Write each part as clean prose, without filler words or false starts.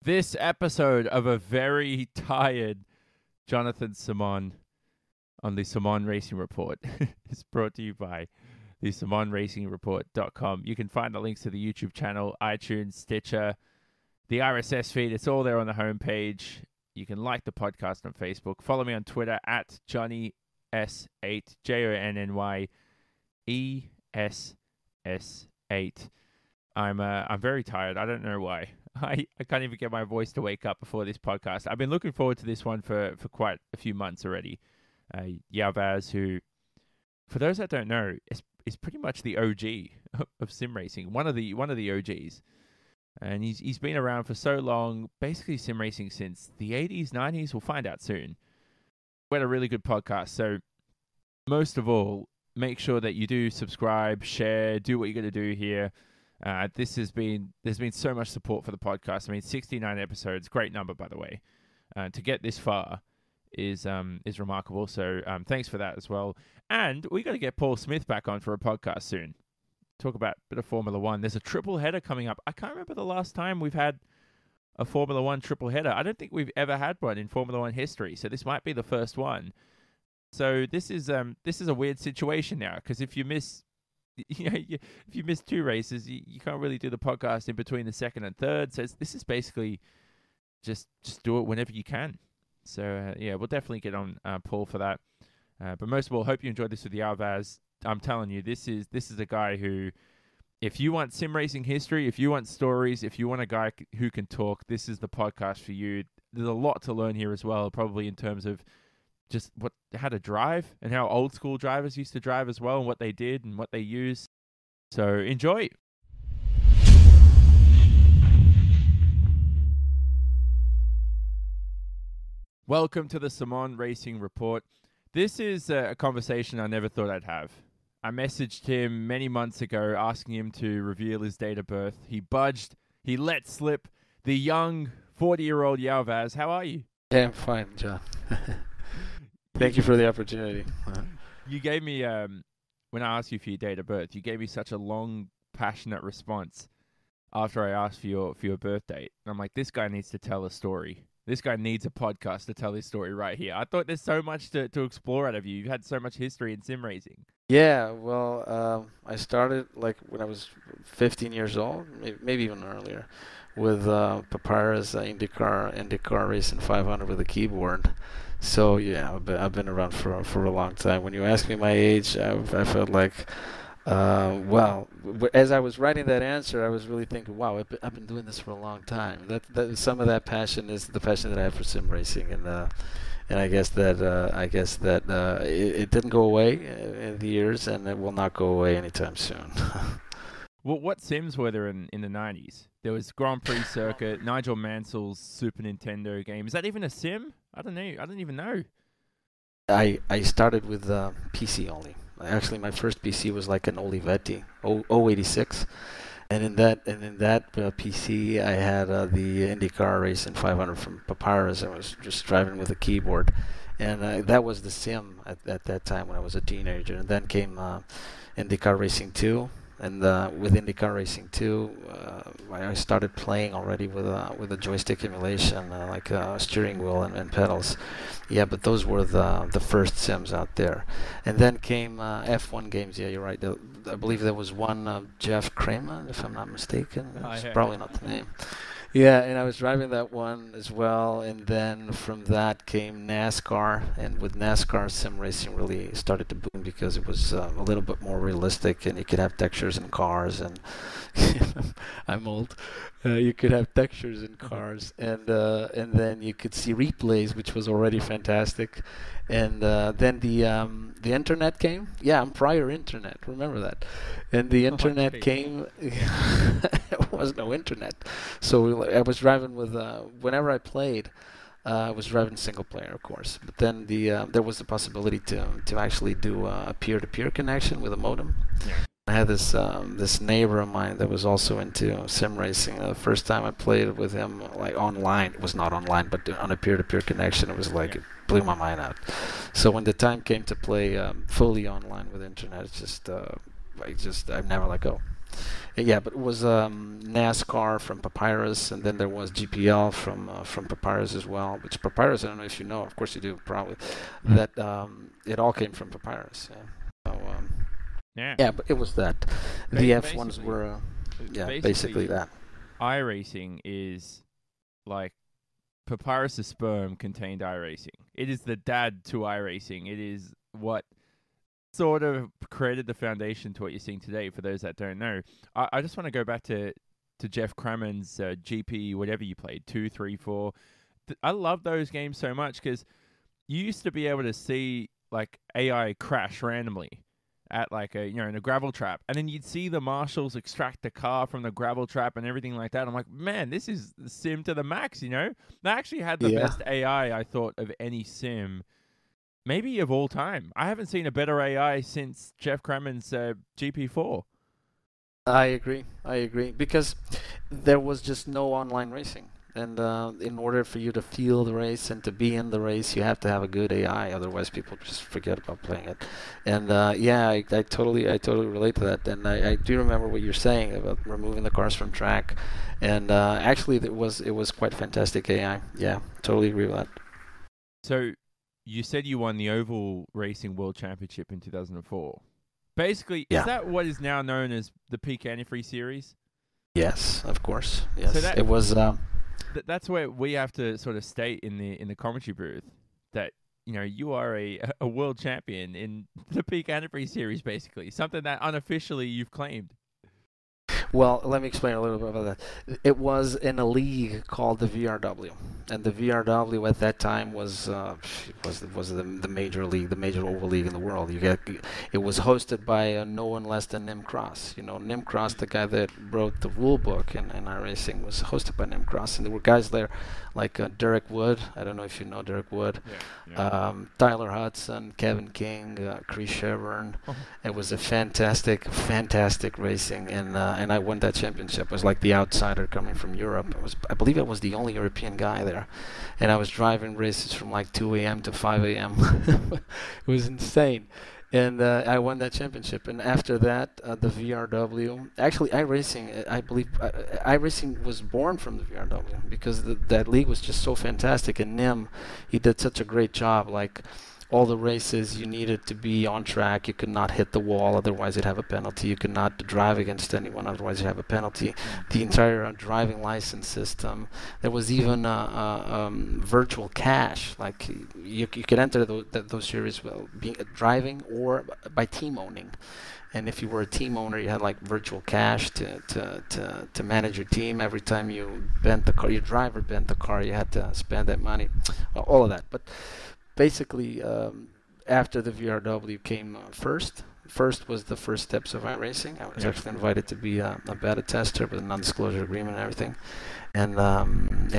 This episode of a very tired Jonathan Simon on the Simon Racing Report is brought to you by the SimonRacingReport.com. You can find the links to the YouTube channel, iTunes, Stitcher, the RSS feed. It's all there on the homepage. You can like the podcast on Facebook. Follow me on Twitter at JohnnyS8, JonnyESS8. I'm very tired. I don't know why. I can't even get my voice to wake up before this podcast. I've been looking forward to this one for quite a few months already. João Vaz, who, for those that don't know, is pretty much the OG of sim racing, one of the OGs. And he's been around for so long, basically sim racing since the 80s, 90s. We'll find out soon. We had a really good podcast. So most of all, make sure that you do subscribe, share, do what you got to do here. There's been so much support for the podcast. I mean, 69 episodes, great number, by the way. To get this far is remarkable. So thanks for that as well. And we got to get Paul Smith back on for a podcast soon. Talk about a bit of Formula One. There's a triple header coming up. I can't remember the last time we've had a Formula One triple header. I don't think we've ever had one in Formula One history. So this might be the first one. So this is a weird situation now, because if you miss two races, you can't really do the podcast in between the second and third. So this is basically just do it whenever you can. So we'll definitely get on Paul for that. But most of all, hope you enjoyed this with João Vaz. I'm telling you, this is a guy who, if you want sim racing history, if you want stories, if you want a guy who can talk, this is the podcast for you. There's a lot to learn here as well, probably in terms of just how to drive and how old school drivers used to drive as well, and what they did and what they used. So enjoy. Welcome to the Simon Racing Report. This is a conversation I never thought I'd have. I messaged him many months ago asking him to reveal his date of birth. He budged. He let slip. The young 40-year-old João Vaz. How are you? Yeah, I'm fine, John. Thank you for the opportunity. You gave me, when I asked you for your date of birth, you gave me such a long, passionate response after I asked for your birth date. And I'm like, this guy needs to tell a story. This guy needs a podcast to tell his story right here. I thought there's so much to explore out of you. You've had so much history in sim racing. Yeah, well, I started when I was 15 years old, maybe even earlier, with Papyrus IndyCar Racing 500 with a keyboard. So yeah, I've been around for a long time. When you ask me my age, I felt like, as I was writing that answer, I was really thinking, wow, I've been doing this for a long time. That some of that passion is the passion that I have for sim racing, and I guess that it didn't go away in the years, and it will not go away anytime soon. Well, what sims were there in the 90s? There was Grand Prix Circuit, Nigel Mansell's Super Nintendo game. Is that even a sim? I don't know. I don't even know. I started with PC only. Actually, my first PC was like an Olivetti 086, and in that PC I had the IndyCar Racing 500 from Papyrus. I was just driving with a keyboard, and that was the sim at that time when I was a teenager. And then came IndyCar Racing 2. And with IndyCar Racing 2, I started playing already with a joystick emulation, like a steering wheel and pedals. Yeah, but those were the first sims out there. And then came F1 games. Yeah, you're right. I believe there was one, Jeff Kramer, if I'm not mistaken. It's probably not the name. Yeah, and I was driving that one as well, and then from that came NASCAR, and with NASCAR, sim racing really started to boom because it was a little bit more realistic, and you could have textures in cars, and I'm old. You could have textures in cars, and then you could see replays, which was already fantastic, and then the internet came. Yeah, I'm prior internet. Remember that, and the internet came. There was no internet, so I was driving with whenever I played. I was driving single player, of course, but then there was the possibility to actually do a peer-to-peer connection with a modem. Yeah. I had this neighbor of mine that was also into sim racing. The first time I played with him, like online, it was not online, but on a peer-to-peer connection, it was like it blew my mind out. So when the time came to play fully online with internet, it's just I never let go. Yeah, but it was NASCAR from Papyrus, and then there was GPL from Papyrus as well. Which Papyrus, I don't know if you know. Of course you do, probably. That it all came from Papyrus. Yeah. So Yeah. yeah, but it was that. The F1s Basically, were basically that. iRacing is like Papyrus' sperm contained iRacing. It is the dad to iRacing. It is what sort of created the foundation to what you're seeing today, for those that don't know. I just want to go back to Jeff Crammond's GP, whatever you played, 2, 3, 4. I love those games so much because you used to be able to see like AI crash randomly at like in a gravel trap, and then you'd see the marshals extract the car from the gravel trap and everything like that. I'm like, man, this is sim to the max. They actually had the best AI I thought of any sim, maybe of all time. I haven't seen a better AI since Jeff Crammond's GP4. I agree because there was just no online racing. And in order for you to feel the race and to be in the race, you have to have a good AI. Otherwise, people just forget about playing it. And yeah, I totally relate to that. And I do remember what you're saying about removing the cars from track. And actually, it was quite fantastic AI. Yeah, totally agree with that. So you said you won the Oval Racing World Championship in 2004. Basically, is that what is now known as the Peak Antifree Series? Yes, of course. Yes, so it was. That's where we have to sort of state in the commentary booth that you are a world champion in the Peak Antifree Series, basically something that unofficially you've claimed. Well, let me explain a little bit about that. It was in a league called the VRW, and the VRW at that time was the major league, the major oval league in the world. It was hosted by no one less than Nim Cross. Nim Cross, the guy that wrote the rule book in iRacing, was hosted by Nim Cross, and there were guys there like Derek Wood. I don't know if you know Derek Wood. Yeah. Tyler Hudson, Kevin King, Chris Chevron. It was a fantastic racing, and I won that championship. I was like the outsider coming from Europe. I believe I was the only European guy there, and I was driving races from like 2 a.m. to 5 a.m. It was insane. And I won that championship. And after that, the VRW, actually iRacing, I believe iRacing was born from the VRW because that league was just so fantastic. And Nim, he did such a great job. Like all the races, you needed to be on track. You could not hit the wall, otherwise you'd have a penalty. You could not drive against anyone, otherwise you'd have a penalty. The entire driving license system. There was even virtual cash. Like you could enter those series being driving or by team owning. And if you were a team owner, you had like virtual cash to manage your team. Every time you bent the car, your driver bent the car, you had to spend that money. All of that, but. Basically, after the VRW came first. First was the first steps of iRacing. I was actually invited to be a beta tester with a non-disclosure agreement and everything. And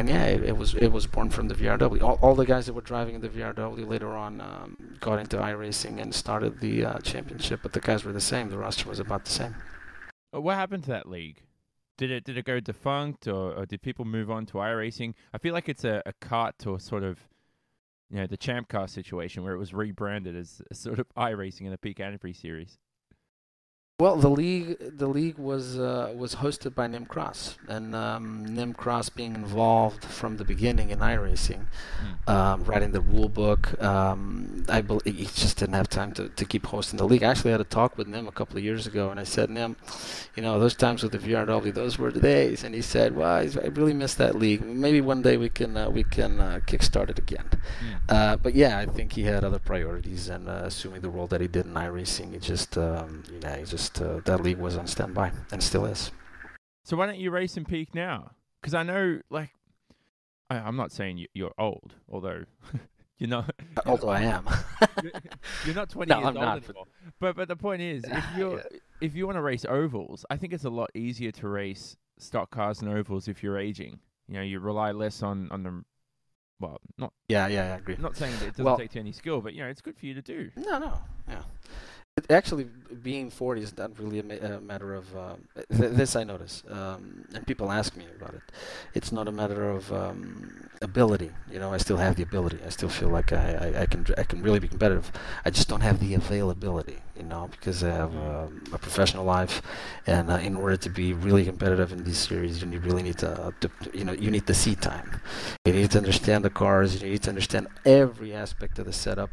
yeah, it was born from the VRW. All the guys that were driving in the VRW later on got into iRacing and started the championship. But the guys were the same. The roster was about the same. What happened to that league? Did it go defunct, or did people move on to iRacing? I feel like it's a cart to a sort of the Champ Car situation where it was rebranded as a sort of iRacing in the Peak Antifree Series. Well, the league was hosted by Nim Cross, and Nim Cross being involved from the beginning in iRacing, writing the rule book. I believe he just didn't have time to keep hosting the league. I actually had a talk with Nim a couple of years ago, and I said, Nim, those times with the VRW, those were the days. And he said, well, I really miss that league. Maybe one day we can kickstart it again. But yeah, I think he had other priorities, and assuming the role that he did in iRacing, that league was on standby and still is. So why don't you race in Peak now? Because I know, I'm not saying you're old, although you're not. Although I am. You're not 20 years old not, anymore. But the point is, if you want to race ovals, I think it's a lot easier to race stock cars and ovals if you're aging. You rely less on the. Well, not. Yeah, I agree. I'm not saying that it doesn't take to any skill, but it's good for you to do. No, yeah. Actually, being 40 is not really a matter of this. I notice, and people ask me about it. It's not a matter of ability. I still have the ability. I still feel like I can really be competitive. I just don't have the availability. because I have a professional life, and in order to be really competitive in these series, you really need you need the seat time. You need to understand the cars. You need to understand every aspect of the setup,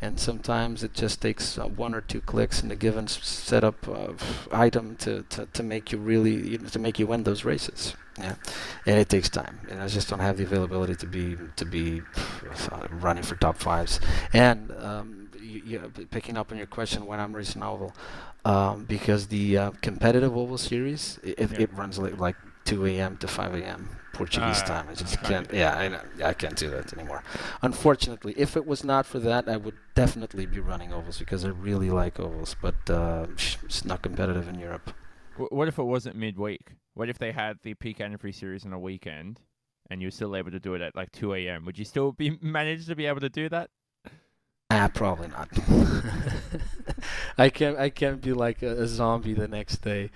and sometimes it just takes 1 or 2 clicks in a given setup item to make you really to make you win those races. Yeah, and it takes time, and I just don't have the availability to be running for top 5s. And picking up on your question, when I'm racing oval, because the competitive oval series it runs like 2 a.m. to 5 a.m. Portuguese time. I just can't. Yeah, I can't do that anymore. Unfortunately, if it was not for that, I would definitely be running ovals because I really like ovals, but it's not competitive in Europe. What if it wasn't midweek? What if they had the Peak Antifree series on a weekend, and you're still able to do it at like 2 a.m.? Would you still manage to be able to do that? Probably not. I can't be like a zombie the next day,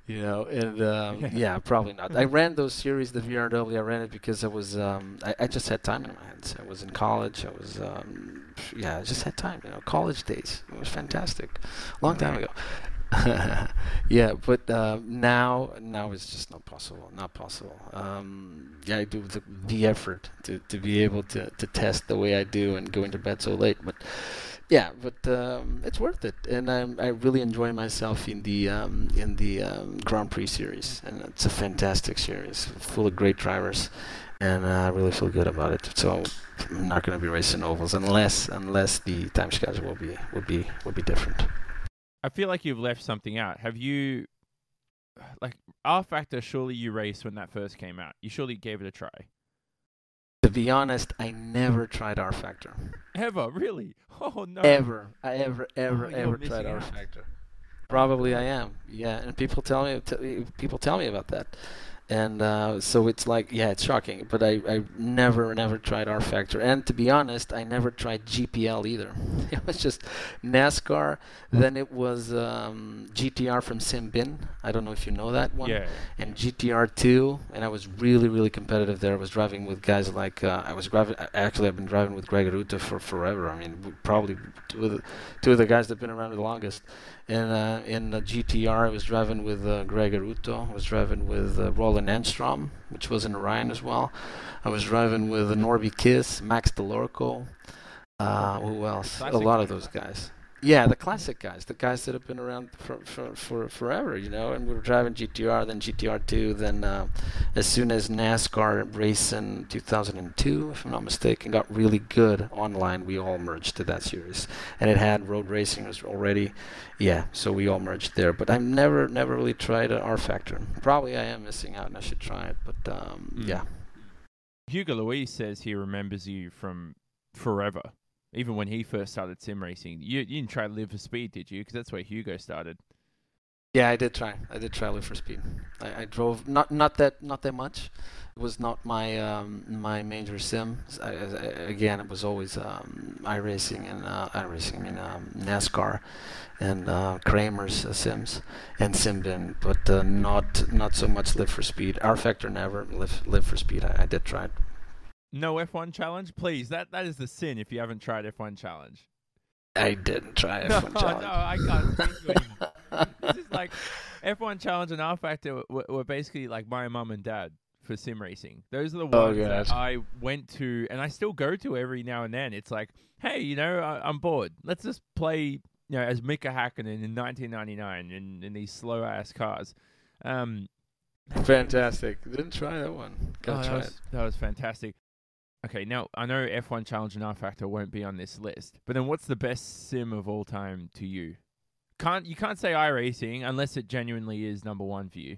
and yeah, probably not. I ran those series, the VRW. I ran it because I was I just had time in my hands. I was in college. I was I just had time. College days. It was fantastic. Long time ago. Yeah, but now it's just not possible. I do the effort to be able to test the way I do and going to bed so late. But yeah, it's worth it, and I really enjoy myself in the Grand Prix series, and it's a fantastic series, full of great drivers, and I really feel good about it. So I'm not going to be racing ovals unless the time schedule would be different. I feel like you've left something out. Have you, like, R Factor, surely you raced when that first came out. You surely gave it a try. To be honest, I never tried R Factor. Ever? Really? Oh, no. Ever tried R Factor. Probably I am. Yeah, and people tell me about that. And so it's like, yeah, it's shocking. But I never tried R Factor. And to be honest, I never tried GPL either. It was just NASCAR. Then it was GTR from Simbin. I don't know if you know that one. Yeah. And GTR2. And I was really competitive there. I was driving with guys like, I've been driving with Greg Ruta for forever. I mean, probably two of the guys that have been around the longest. And in the GTR, I was driving with Greg Aruto. I was driving with Roland Enstrom, which was in Orion as well. I was driving with Norby Kiss, Max DeLorco. Who else? A lot of those guys. Yeah, the classic guys, the guys that have been around for forever, And we were driving GTR, then GTR2, then as soon as NASCAR race in 2002, if I'm not mistaken, got really good online, we all merged to that series, and it had road racing was already, so we all merged there. But I've never really tried an R Factor. Probably I am missing out, and I should try it. But yeah. Hugo Luis says he remembers you from forever. Even when he first started sim racing, you didn't try Live for Speed, did you? Because that's where Hugo started. Yeah, I did try Live for Speed. I drove not that much. It was not my my major sim. Again, it was always iRacing and NASCAR and Kramer's sims and Simbin, but not so much Live for Speed. R Factor never. Live for Speed. I did try it. No F1 challenge? Please, that is the sin if you haven't tried F1 challenge. I didn't try F1 challenge. No, I can't speak to you anymore. This is like F1 challenge and R Factor were basically like my mum and dad for sim racing. Those are the ones that I went to, and I still go to every now and then. It's like, hey, I'm bored. Let's just play, as Mika Hakkinen in 1999 in these slow ass cars. Fantastic. Didn't try that one. Try it. That was fantastic. Okay, now I know F1 Challenge and R Factor won't be on this list, but then what's the best sim of all time to you? You can't say iRacing unless it genuinely is number one for you.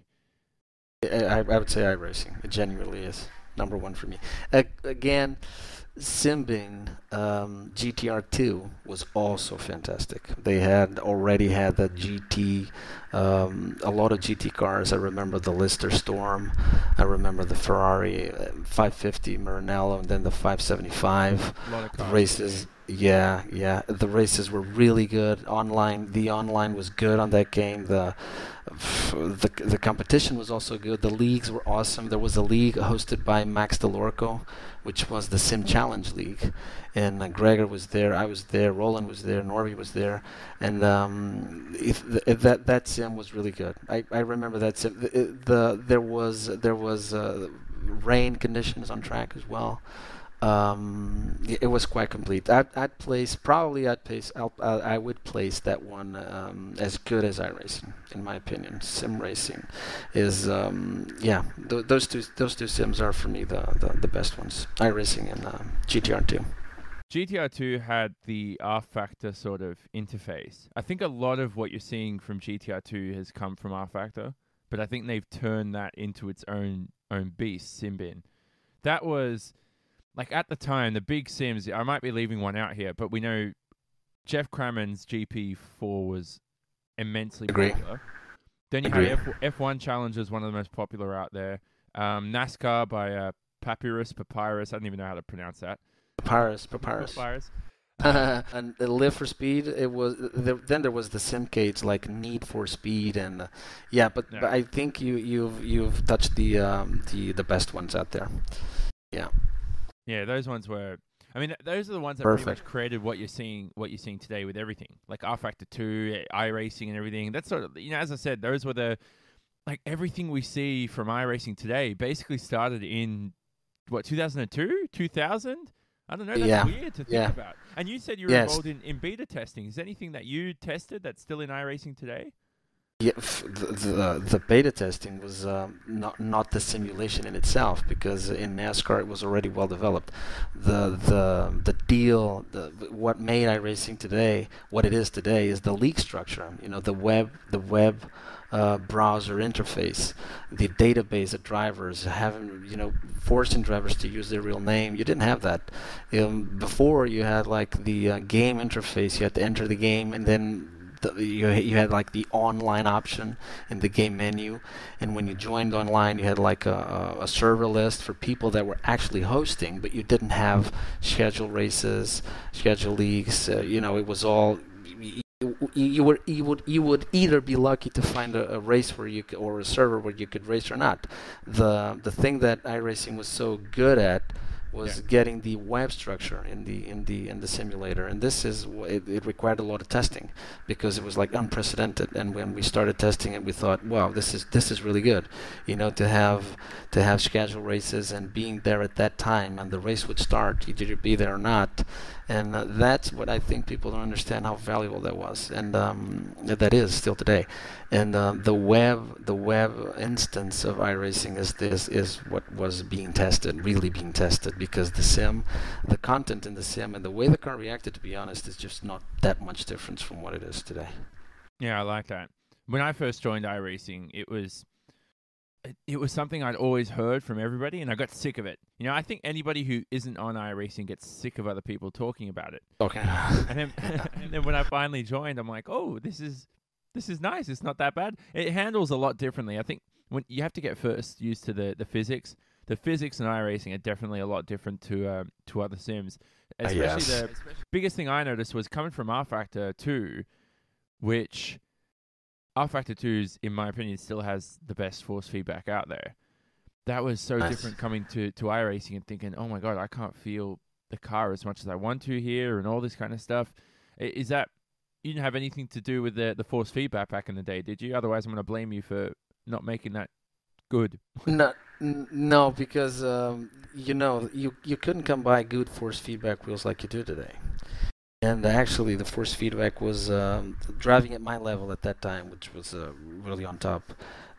I would say iRacing. It genuinely is number one for me. Again, Simbin GTR2 was also fantastic. They had already had the GT, a lot of GT cars. I remember the Lister Storm. I remember the Ferrari 550 Maranello, and then the 575. The races, the races were really good. The online was good on that game. The competition was also good. The leagues were awesome. There was a league hosted by Max DeLorco, which was the Sim Challenge Challenge League, and Gregor was there, I was there, Roland was there, Norby was there, and that sim was really good. I remember that sim. There was rain conditions on track as well. It was quite complete. I would place that one as good as iRacing, in my opinion. Sim racing is those two sims are for me the best ones. iRacing and GTR2. GTR2 had the R Factor sort of interface. I think a lot of what you're seeing from GTR2 has come from R Factor, but I think they've turned that into its own beast, Simbin. That was, like, at the time, the big sims, I might be leaving one out here, but we know Jeff Crammond's GP4 was immensely popular. Then you had F1 Challenges, one of the most popular out there. NASCAR by Papyrus, I don't even know how to pronounce that. Papyrus. And Live for Speed, it was then there was the Simcades like Need for Speed and but I think you've touched the best ones out there. Yeah, those ones were. I mean, those are the ones that pretty much created what you're seeing today with everything, like R Factor 2, iRacing, and everything. That's sort of, as I said, those were everything we see from iRacing today basically started in 2002, 2000. I don't know. That's weird to think about. And you said you were involved in beta testing. Is there anything that you tested that's still in iRacing today? Yeah, the beta testing was not the simulation in itself, because in NASCAR it was already well developed. What made iRacing today what it is today is the league structure. The web browser interface, the database of drivers, forcing drivers to use their real name. You didn't have that. Before, you had like the game interface. You had to enter the game, and then you had like the online option in the game menu, and when you joined online, you had like a server list for people that were actually hosting, but you didn't have scheduled races, scheduled leagues. It was all. You would either be lucky to find a race or a server where you could race or not. The thing that iRacing was so good at was getting the web structure in the simulator, and this is it required a lot of testing, because it was like unprecedented. And when we started testing it, we thought, wow, this is really good, to have scheduled races and being there at that time, and the race would start, you either be there or not. And that's what I think people don't understand, how valuable that was, and that is still today. And the web instance of iRacing is what was really being tested, because the content in the sim and the way the car reacted, to be honest, is just not that much difference from what it is today. Yeah, I like that. When I first joined iRacing, it was something I'd always heard from everybody, and I got sick of it. I think anybody who isn't on iRacing gets sick of other people talking about it. Okay. and then when I finally joined, I'm like, oh, this is nice. It's not that bad. It handles a lot differently. I think when you have to get first used to the physics. The physics in iRacing are definitely a lot different to other sims. Especially the biggest thing I noticed was coming from R Factor 2, which R Factor 2's, in my opinion, still has the best force feedback out there. That was so different coming to iRacing and thinking, oh my God, I can't feel the car as much as I want to here, and all this kind of stuff. Is that, you didn't have anything to do with the force feedback back in the day, did you? Otherwise, I'm going to blame you for not making that good. No, because you couldn't come by good force feedback wheels like you do today. And actually, the force feedback was driving at my level at that time, which was really on top.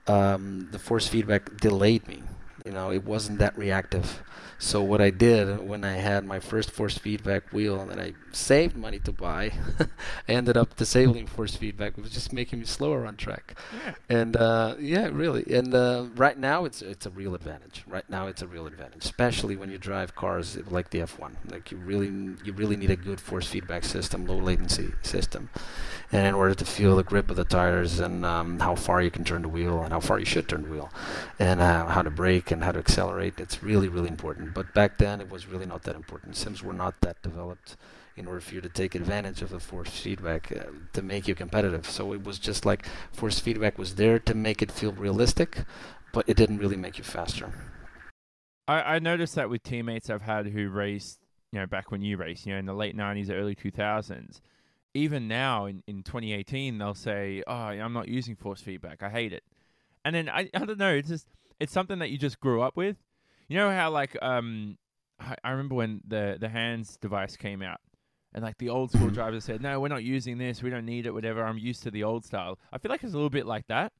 The force feedback delayed me. It wasn't that reactive. So what I did when I had my first force feedback wheel that I saved money to buy, I ended up disabling force feedback. It was just making me slower on track. Yeah. And really. And right now it's a real advantage. Especially when you drive cars like the F1. Like you really need a good force feedback system, low latency system, and in order to feel the grip of the tires and how far you can turn the wheel and how far you should turn the wheel, and how to brake and how to accelerate, it's really, really important. But back then, it was really not that important. Sims were not that developed in order for you to take advantage of the force feedback to make you competitive. So it was just like force feedback was there to make it feel realistic, but it didn't really make you faster. I noticed that with teammates I've had who raced back when you raced, in the late 90s, early 2000s. Even now in 2018, they'll say, "Oh, I'm not using force feedback. I hate it." And then I don't know. It's something that you just grew up with. You know how I remember when the hands device came out, and like the old school drivers said, "No, we're not using this. We don't need it. Whatever. I'm used to the old style." I feel like it's a little bit like that.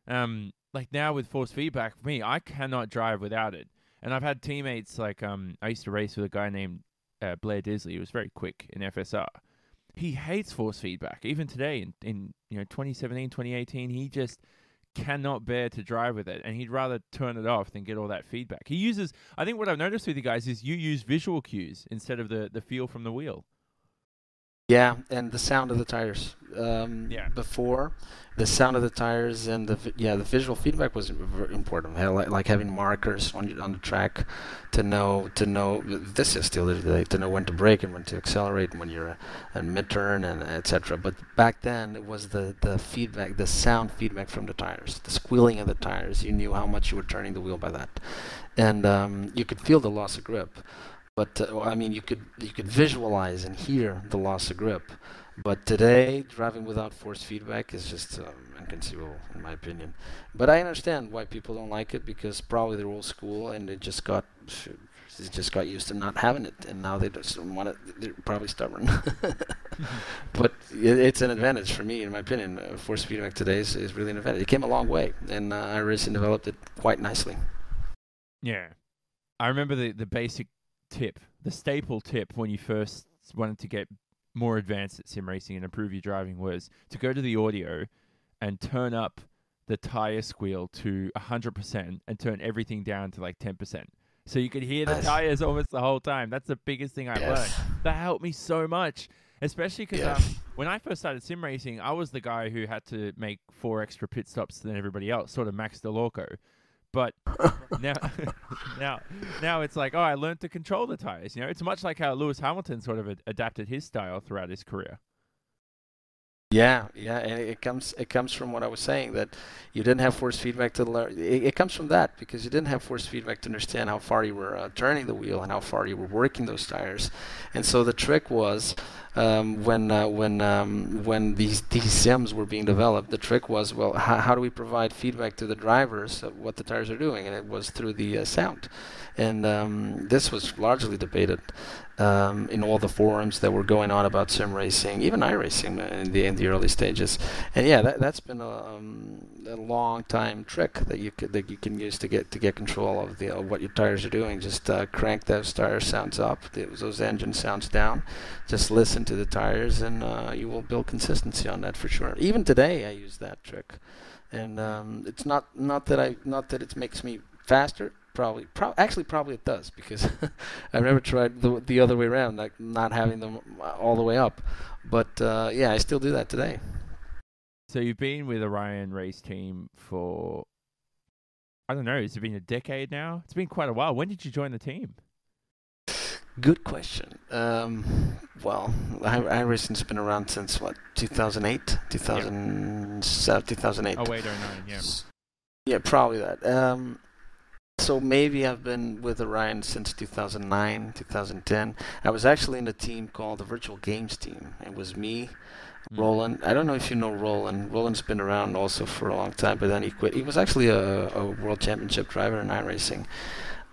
Like now with force feedback, for me, I cannot drive without it. And I've had teammates like I used to race with a guy named Blair Disley. He was very quick in FSR. He hates force feedback. Even today in 2017, 2018, he just cannot bear to drive with it, and he'd rather turn it off than get all that feedback. He uses, I think what I've noticed with you guys is you use visual cues instead of the feel from the wheel. Yeah, and the sound of the tires. Before, the sound of the tires and the visual feedback was important. Like having markers on the track to know. This is still today, to know when to brake and when to accelerate, and when you're a mid-turn and etc. But back then it was the feedback, the sound feedback from the tires, the squealing of the tires. You knew how much you were turning the wheel by that, and you could feel the loss of grip. But you could visualize and hear the loss of grip. But today, driving without force feedback is just inconceivable, in my opinion. But I understand why people don't like it, because probably they're old school and they just got used to not having it, and now they just want it. They're probably stubborn. But it's an advantage for me, in my opinion. Force feedback today is really an advantage. It came a long way, and iRacing developed it quite nicely. Yeah, I remember the basic tip, the staple tip when you first wanted to get more advanced at sim racing and improve your driving was to go to the audio and turn up the tire squeal to 100% and turn everything down to like 10%. So you could hear the tires almost the whole time. That's the biggest thing I learned. That helped me so much, especially because when I first started sim racing, I was the guy who had to make 4 extra pit stops than everybody else, sort of Max DeLorco. But now it's like, I learned to control the tires. It's much like how Lewis Hamilton sort of adapted his style throughout his career. Yeah, and it comes from what I was saying, that you didn't have force feedback to learn. It comes from that, because you didn't have force feedback to understand how far you were turning the wheel and how far you were working those tires. And so the trick was, when these sims were being developed, the trick was, well, how do we provide feedback to the drivers of what the tires are doing? And it was through the sound. And this was largely debated in all the forums that were going on about sim racing, even iRacing in the early stages. And that's been a long time trick that you can use to get control of what your tires are doing. Just crank those tire sounds up, those engine sounds down. Just listen to the tires, and you will build consistency on that for sure. Even today, I use that trick, and it's not that it makes me faster. Probably it does, because I've never tried the other way around, like not having them all the way up. But I still do that today. So you've been with Orion Race Team for, I don't know, has it been a decade now? It's been quite a while. When did you join the team? Good question. Well, iRacing's been around since 2008, 2007, 2008. Oh, 08, 09, yeah. Yeah, probably that. So maybe I've been with Orion since 2009, 2010. I was actually in a team called the Virtual Games team. It was me, Roland. I don't know if you know Roland. Roland's been around also for a long time, but then he quit. He was actually a world championship driver in iRacing.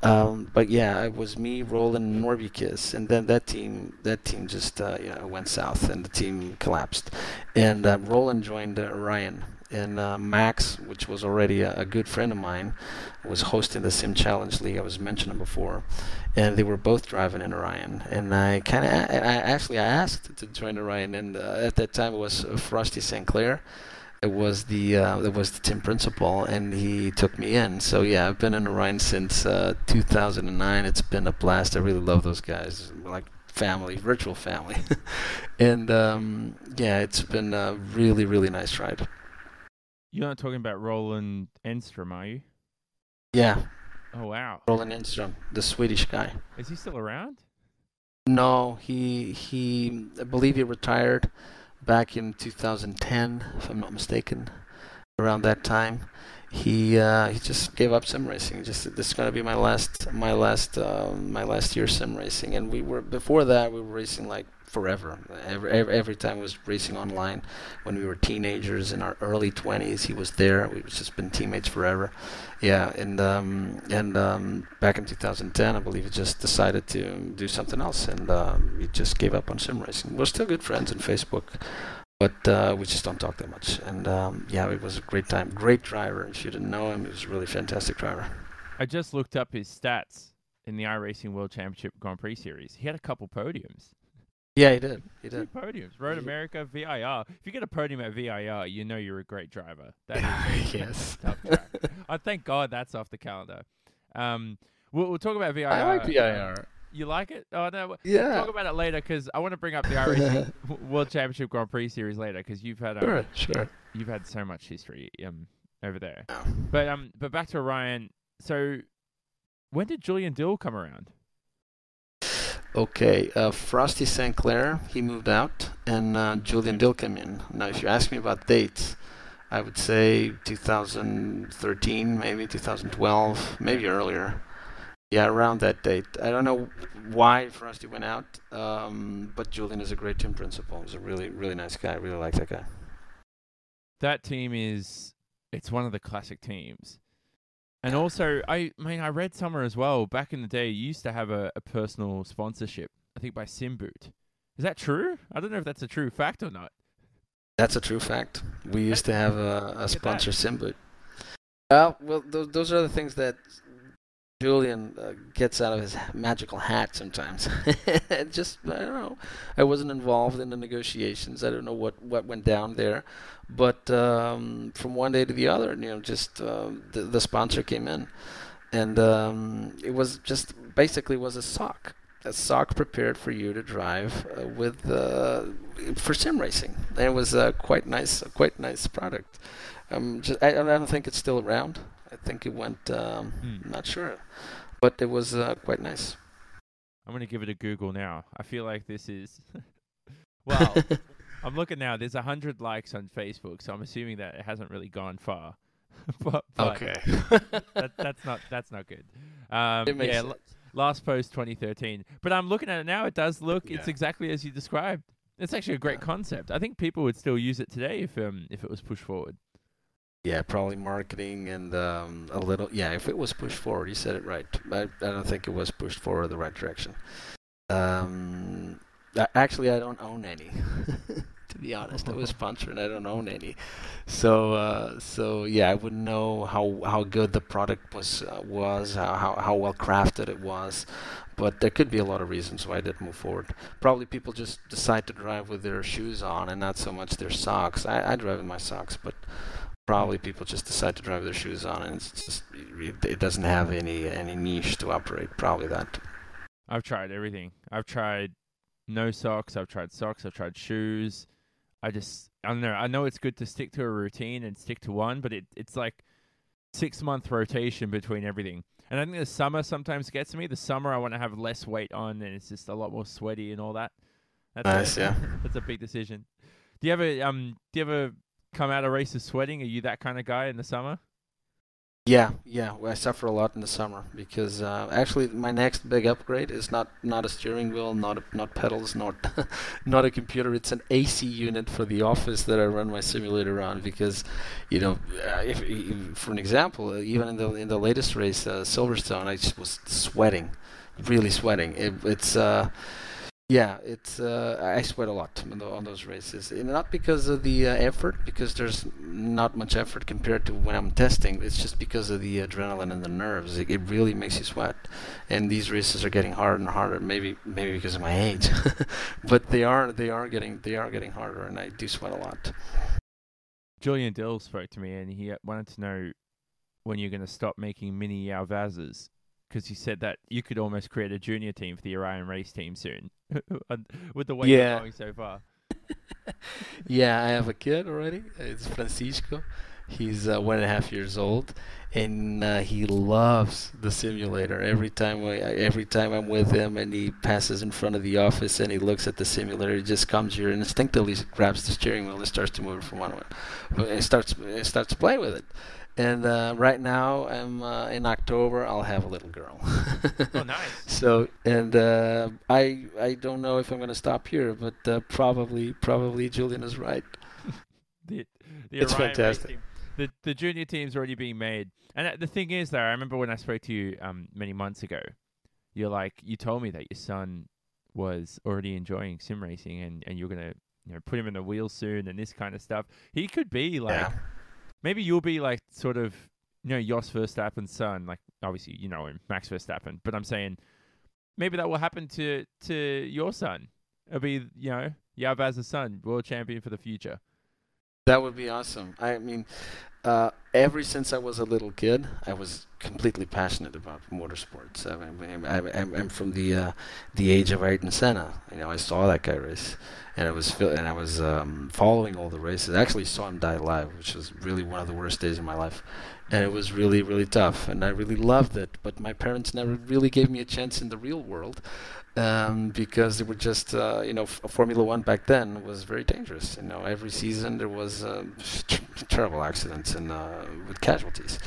But it was me, Roland, and Norbikis, and then that team just went south, and the team collapsed. And Roland joined Orion. And Max, which was already a good friend of mine, was hosting the Sim Challenge League I was mentioning before, and they were both driving in Orion. And I asked to join Orion, and at that time it was Frosty St. Clair. It was the team principal, and he took me in. So I've been in Orion since 2009. It's been a blast. I really love those guys, like family, virtual family. And it's been a really, really nice ride. You're not talking about Roland Enstrom, are you? Yeah. Oh, wow. Roland Enstrom, the Swedish guy. Is he still around? No, he I believe he retired back in 2010, if I'm not mistaken, around that time. he just gave up sim racing. Just this is gonna be my last year sim racing. And before that we were racing like forever. Every time I was racing online when we were teenagers in our early 20s. He was there. We've just been teammates forever. Yeah, and back in 2010, I believe he just decided to do something else, and he just gave up on sim racing. We're still good friends on Facebook, but we just don't talk that much. And yeah, it was a great time. Great driver. If you didn't know him, he was a really fantastic driver. I just looked up his stats in the iRacing World Championship Grand Prix Series. He had a couple podiums. Yeah, he did. He 2 did. podiums. Road America, VIR. If you get a podium at VIR, you know you're a great driver. That is Yes. tough track. I thank God that's off the calendar. We'll talk about VIR. I like VIR. You like it? Oh no. We'll Yeah. talk about it later because I want to bring up the iRacing World Championship Grand Prix Series later because you've had Sure. you've had so much history over there. Yeah. But back to Orion. So when did Julian Dill come around? Okay, Frosty St. Clair, he moved out, and Julian Dill came in. Now, if you ask me about dates, I would say 2013, maybe 2012, maybe earlier. Yeah, around that date. I don't know why Frosty went out, but Julian is a great team principal. He's a really, really nice guy. I really like that guy. That team it's one of the classic teams. And also, I read somewhere as well, back in the day, you used to have a personal sponsorship, I think by Simboot. Is that true? I don't know if that's a true fact or not. That's a true fact. We used to have a sponsor, Simboot. Well, those are the things that Julian gets out of his magical hat sometimes. Just, I don't know. I wasn't involved in the negotiations. I don't know what went down there. But from one day to the other, just the sponsor came in. And it was just basically was a sock prepared for you to drive for sim racing. And it was quite nice product. I don't think it's still around. I think it went, not sure, but it was quite nice. I'm going to give it a Google now. I feel like this is, well, I'm looking now. There's 100 likes on Facebook, so I'm assuming that it hasn't really gone far. but Okay. that's not good. It makes sense. Last post 2013. But I'm looking at it now. It does look. Yeah. It's exactly as you described. It's actually a great concept. I think people would still use it today if it was pushed forward. Yeah, probably marketing and a little. Yeah, if it was pushed forward, you said it right. I don't think it was pushed forward the right direction. Actually, I don't own any. To be honest, I was sponsored. I don't own any. So yeah, I wouldn't know how good the product was how well crafted it was. But there could be a lot of reasons why it didn't move forward. Probably people just decide to drive with their shoes on and not so much their socks. I drive with my socks, but probably people just decide to drive with their shoes on, and it doesn't have any niche to operate. Probably that. I've tried everything. I've tried no socks. I've tried socks. I've tried shoes. I don't know. I know it's good to stick to a routine and stick to one, but it's like 6-month rotation between everything. And I think the summer sometimes gets to me. The summer I want to have less weight on, and it's just a lot more sweaty and all that. Nice, yeah. That's a big decision. Do you ever come out of races sweating? Are you that kind of guy in the summer? Yeah. Well, I suffer a lot in the summer because actually my next big upgrade is not a steering wheel, not pedals, not a computer. It's an AC unit for the office that I run my simulator on. Because, if for an example, even in the latest race, Silverstone, I just was sweating, really sweating. I sweat a lot on those races, and not because of the effort, because there's not much effort compared to when I'm testing. It's just because of the adrenaline and the nerves. It really makes you sweat, and these races are getting harder and harder. Maybe because of my age, but they are getting harder, and I do sweat a lot. Julian Dill spoke to me, and he wanted to know when you're going to stop making mini João Vazes, because he said that you could almost create a junior team for the Orion Race Team soon, with the way you're going so far. Yeah, I have a kid already. It's Francisco. He's 1.5 years old, and he loves the simulator. Every time I'm with him, and he passes in front of the office, and he looks at the simulator, he just comes here and instinctively grabs the steering wheel and starts to move it from one way, and starts to play with it. And right now, I'm in October. I'll have a little girl. Oh, nice. So, and I don't know if I'm going to stop here, but probably Julian is right. The It's Orion Race fantastic. Team. The junior team's already being made. And the thing is, though, I remember when I spoke to you many months ago, you told me that your son was already enjoying sim racing, and you're gonna put him in the wheel soon and this kind of stuff. He could be like, Yeah. maybe you'll be like sort of Jos Verstappen's son, like obviously you know him, Max Verstappen. But I'm saying maybe that will happen to your son. It'll be João Vaz's son, world champion for the future. That would be awesome. I mean, ever since I was a little kid, I was completely passionate about motorsports. I'm from the age of Ayrton Senna. I saw that guy race, and I was following all the races. I actually saw him die live, which was really one of the worst days of my life, and it was really really tough. And I really loved it, but my parents never really gave me a chance in the real world. Because they were just, Formula One back then was very dangerous. Every season there was terrible accidents and with casualties,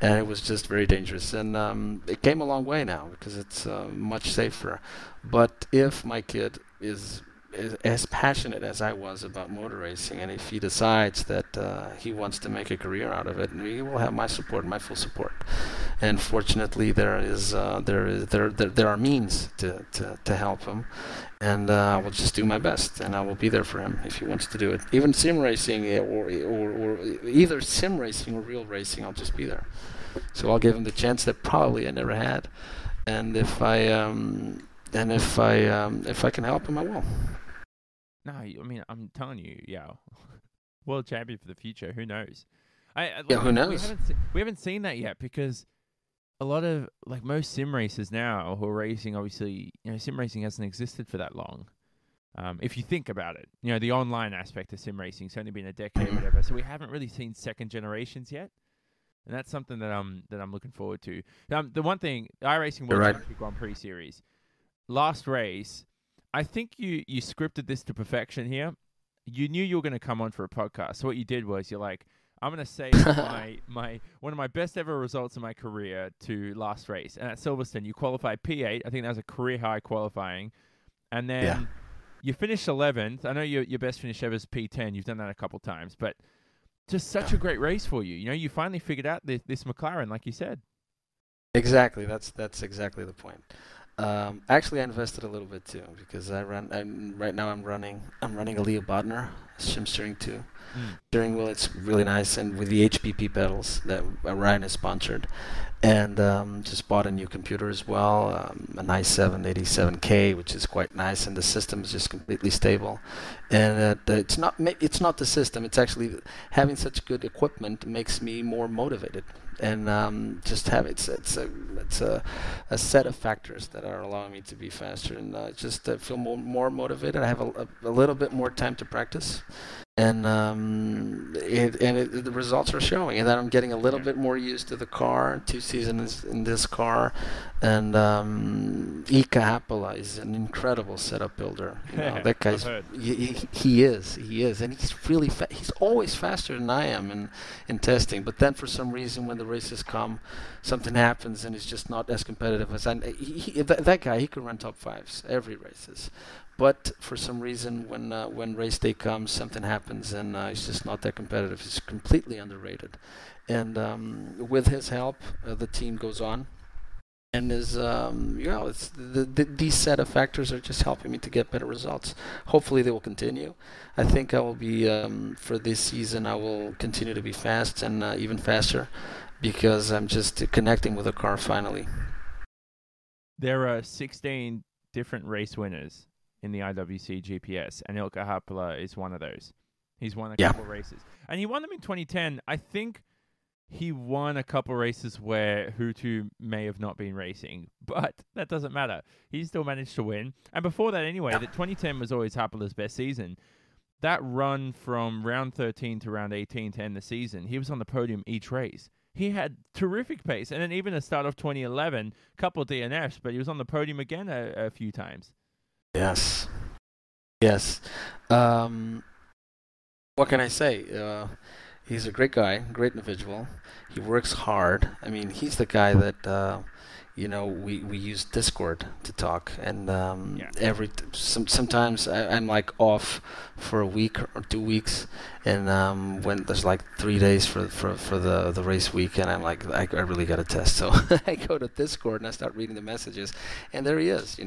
and it was just very dangerous. And it came a long way now because it's much safer. But if my kid is as passionate as I was about motor racing, and if he decides that he wants to make a career out of it, he will have my support, my full support. And fortunately, there are means to help him, and I will just do my best, and I will be there for him if he wants to do it. Even sim racing, or either sim racing or real racing, I'll just be there. So I'll give him the chance that probably I never had, and if I can help him, I will. No, I mean I'm telling you, world champion for the future. Who knows? Who knows? We haven't seen that yet because a lot of most sim racers now who are racing, obviously, sim racing hasn't existed for that long. If you think about it, the online aspect of sim racing's only been a decade or whatever, so we haven't really seen second generations yet, and that's something that I'm looking forward to. The one thing, iRacing World Championship Grand Prix Series, last race, I think you scripted this to perfection here. You knew you were going to come on for a podcast, so what you did was you're like, I'm going to save my one of my best ever results in my career to last race. And at Silverstone, you qualified P8. I think that was a career high qualifying. And then you finished 11th. I know your best finish ever is P10. You've done that a couple times. But just such a great race for you. You finally figured out this McLaren, like you said. Exactly. That's exactly the point. Actually, I invested a little bit too because right now I'm running a Leo Bodnar Sim Steering 2. Steering wheel, it's really nice, and with the HPP pedals that Orion has sponsored, and just bought a new computer as well, an i7-87K, which is quite nice, and the system is just completely stable. And it's not the system; it's actually having such good equipment makes me more motivated. And just have it's a set of factors that are allowing me to be faster, and just feel more motivated. I have a little bit more time to practice, and the results are showing, and that I'm getting a little bit more used to the car. 2 seasons in this car, and Ika Happala is an incredible setup builder. That guy's he is, and he's really he's always faster than I am in testing. But then for some reason, when the races come, something happens, and he's just not as competitive as that guy. He could run top fives every races. But for some reason, when race day comes, something happens, and he's just not that competitive. He's completely underrated. And with his help, the team goes on. And is it's these set of factors are just helping me to get better results. Hopefully, they will continue. I think I will be for this season. I will continue to be fast and even faster because I'm just connecting with the car finally. There are 16 different race winners in the iWCGPS, and Ilkka Happala is one of those. He's won a couple races, and he won them in 2010. I think he won a couple races where Hutu may have not been racing, but that doesn't matter. He still managed to win. And before that anyway, that 2010 was always Happala's best season. That run from round 13 to round 18 to end the season, he was on the podium each race. He had terrific pace. And then even the start of 2011, a couple of DNFs, but he was on the podium again a few times. Yes. What can I say? He's a great guy, great individual. He works hard. I mean, he's the guy that we use Discord to talk, and Yeah. sometimes I'm like off for a week or 2 weeks, and when there's like 3 days for the race week, and I'm like, I really got to test, so I go to Discord and I start reading the messages, and there he is,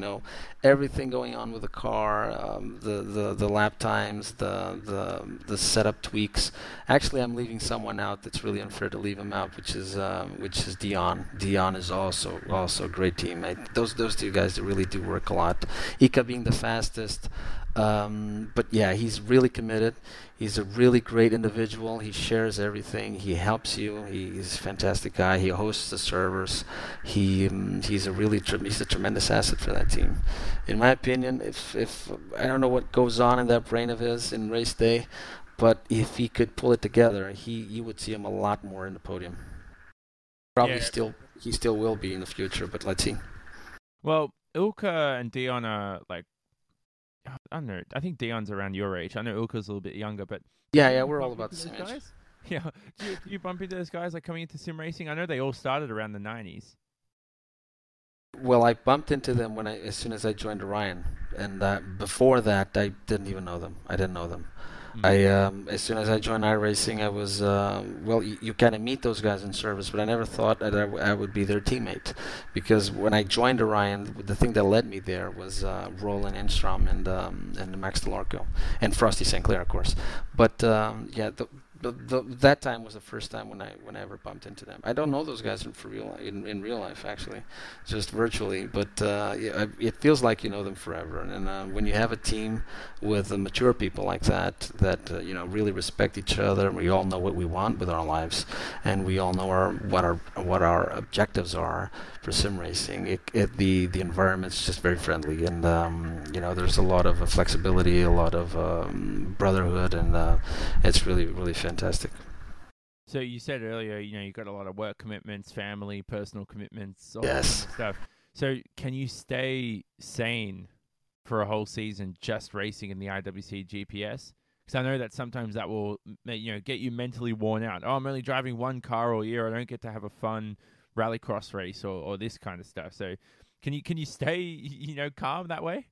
everything going on with the car, the lap times, the setup tweaks. Actually, I'm leaving someone out that's really unfair to leave him out, which is DeJong. DeJong is also a great teammate. Those two guys really do work a lot. Ika being the fastest, but yeah, he's really committed. He's a really great individual. He shares everything. He helps you. He's a fantastic guy. He hosts the servers. He's a tremendous asset for that team. In my opinion, if I don't know what goes on in that brain of his in race day, but if he could pull it together, you would see him a lot more in the podium. Probably he still will be in the future, but let's see. Well, Ilka and Dion are like, I don't know. I think Dion's around your age. I know Ilka's a little bit younger, but yeah, we're all about the same age. Yeah, do you bump into those guys like coming into sim racing? I know they all started around the 90s. Well, I bumped into them as soon as I joined Orion, and before that, I didn't even know them. I didn't know them. As soon as I joined iRacing, I was you kind of meet those guys in service, but I never thought that I would be their teammate, because when I joined Orion, the thing that led me there was Roland Enstrom and Max DeLarco and Frosty St. Clair, of course. But that time was the first time when I ever bumped into them. I don't know those guys in real life, actually, just virtually. But it feels like you know them forever. And when you have a team with mature people like that really respect each other, we all know what we want with our lives, and we all know what our objectives are for sim racing. The environment's just very friendly, and there's a lot of flexibility, a lot of brotherhood, and it's really, really fantastic. So you said earlier, you got a lot of work commitments, family, personal commitments, all Yes. that kind of stuff. So can you stay sane for a whole season just racing in the iWCGPS? Because I know that sometimes that will get you mentally worn out. Oh, I'm only driving one car all year. I don't get to have a fun rallycross race or this kind of stuff. So can you stay calm that way?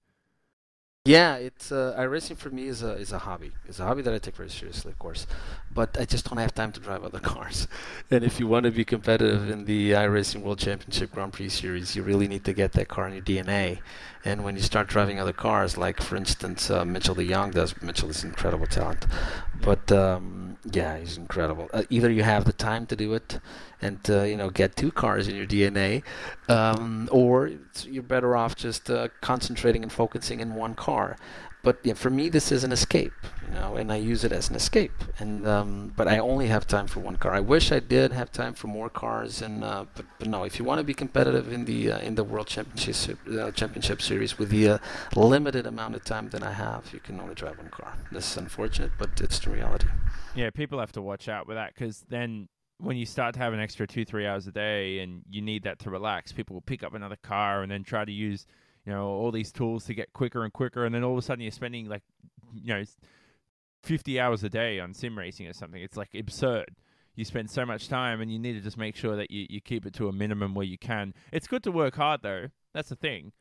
Yeah, it's iRacing for me is a hobby. It's a hobby that I take very seriously, of course, but I just don't have time to drive other cars. And if you want to be competitive in the iRacing World Championship Grand Prix Series, you really need to get that car in your DNA. And when you start driving other cars, like for instance Mitchell DeJong does, Mitchell is an incredible talent. But yeah, he's incredible. Either you have the time to do it and get two cars in your DNA, or you're better off just concentrating and focusing in one car. But yeah, for me, this is an escape, and I use it as an escape. And but I only have time for one car. I wish I did have time for more cars, and but no. If you want to be competitive in the World Championship Series with the limited amount of time that I have, you can only drive one car. This is unfortunate, but it's the reality. Yeah, people have to watch out with that, because then when you start to have an extra 2-3 hours a day and you need that to relax, people will pick up another car and then try to use all these tools to get quicker and quicker, and then all of a sudden you're spending 50 hours a day on sim racing or something. It's like absurd. You spend so much time, and you need to just make sure that you keep it to a minimum where you can. It's good to work hard, though. That's the thing.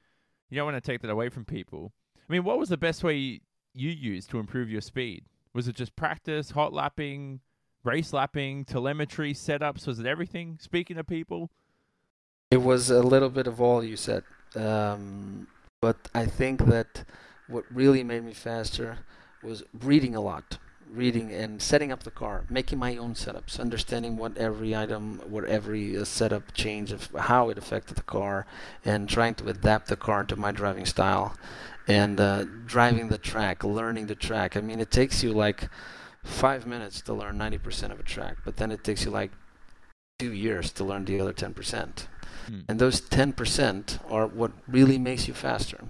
You don't want to take that away from people. I mean, what was the best way you used to improve your speed? Was it just practice, hot lapping, race lapping, telemetry, setups? Was it everything? Speaking to people? It was a little bit of all you said. But I think that what really made me faster was reading a lot. Reading and setting up the car, making my own setups, understanding what every item, what every setup change, of how it affected the car, and trying to adapt the car to my driving style, and driving the track, learning the track. I mean, it takes you like 5 minutes to learn 90% of a track, but then it takes you like 2 years to learn the other 10%. And those 10% are what really makes you faster.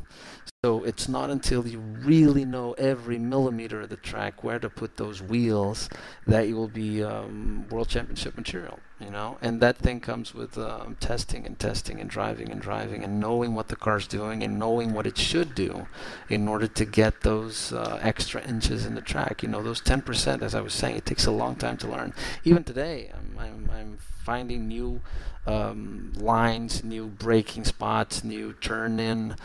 So it's not until you really know every millimeter of the track, where to put those wheels, that you will be World Championship material. you know, and that thing comes with testing and testing and driving and knowing what the car's doing and knowing what it should do in order to get those extra inches in the track. You know, those 10%, as I was saying, it takes a long time to learn. Even today, I'm finding new lines, new braking spots, new turn-in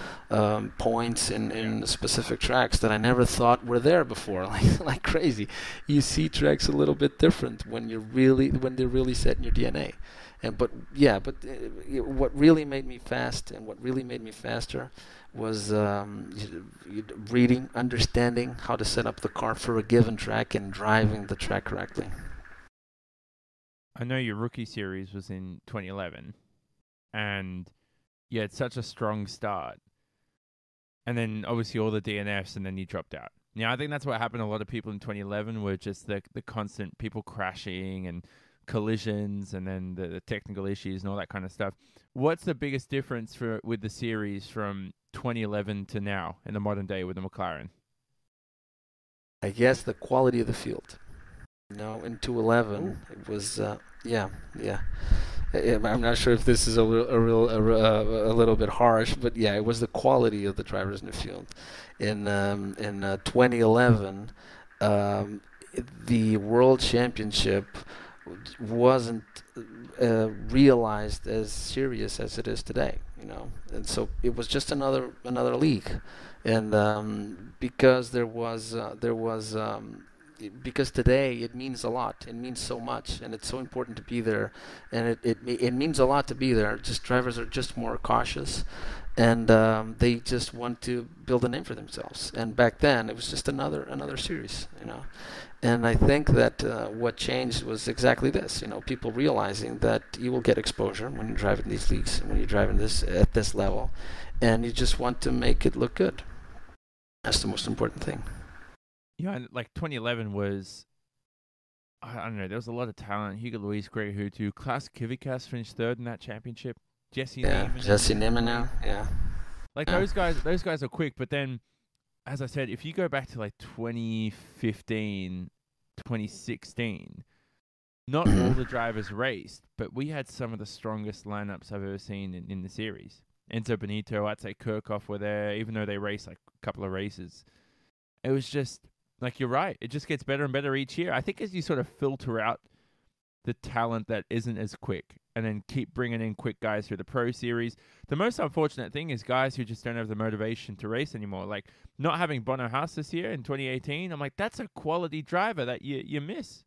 points in specific tracks that I never thought were there before. Like crazy, you see tracks a little bit different when they're really set in your DNA. But what really made me fast and what really made me faster was reading, understanding how to set up the car for a given track and driving the track correctly. I know your rookie series was in 2011, and you had such a strong start, and then obviously all the DNFs, and then you dropped out. Yeah, I think that's what happened to a lot of people in 2011 were just the constant people crashing and collisions, and then the technical issues and all that kind of stuff. What's the biggest difference with the series from 2011 to now in the modern day with the McLaren? I guess the quality of the field. You know, in 2011, it was I'm not sure if this is a little bit harsh, but yeah, it was the quality of the drivers in the field. In 2011, the World Championship wasn't realized as serious as it is today. You know, and so it was just another league, and because because today it means a lot. It means so much, and it's so important to be there. And it means a lot to be there. Just drivers are just more cautious, and they just want to build a name for themselves. And back then, it was just another series, you know. And I think that what changed was exactly this. You know, people realizing that you will get exposure when you drive in these leagues, when you drive in at this level, and you just want to make it look good. That's the most important thing. Yeah, and like 2011 was, I don't know, there was a lot of talent. Hugo Luis, Greg Hutu, Klaus Kvykas finished third in that championship. Jesse Neiman, yeah. Like those guys are quick, but then, as I said, if you go back to like 2015, 2016, not all the drivers raced, but we had some of the strongest lineups I've ever seen in the series. Enzo Benito, I'd say Kirchhoff were there, even though they raced like a couple of races. It was just, like, you're right. It just gets better and better each year. I think as you sort of filter out the talent that isn't as quick and then keep bringing in quick guys through the Pro Series, the most unfortunate thing is guys who just don't have the motivation to race anymore. Like, not having Bono Haas this year in 2018, I'm like, that's a quality driver that you miss.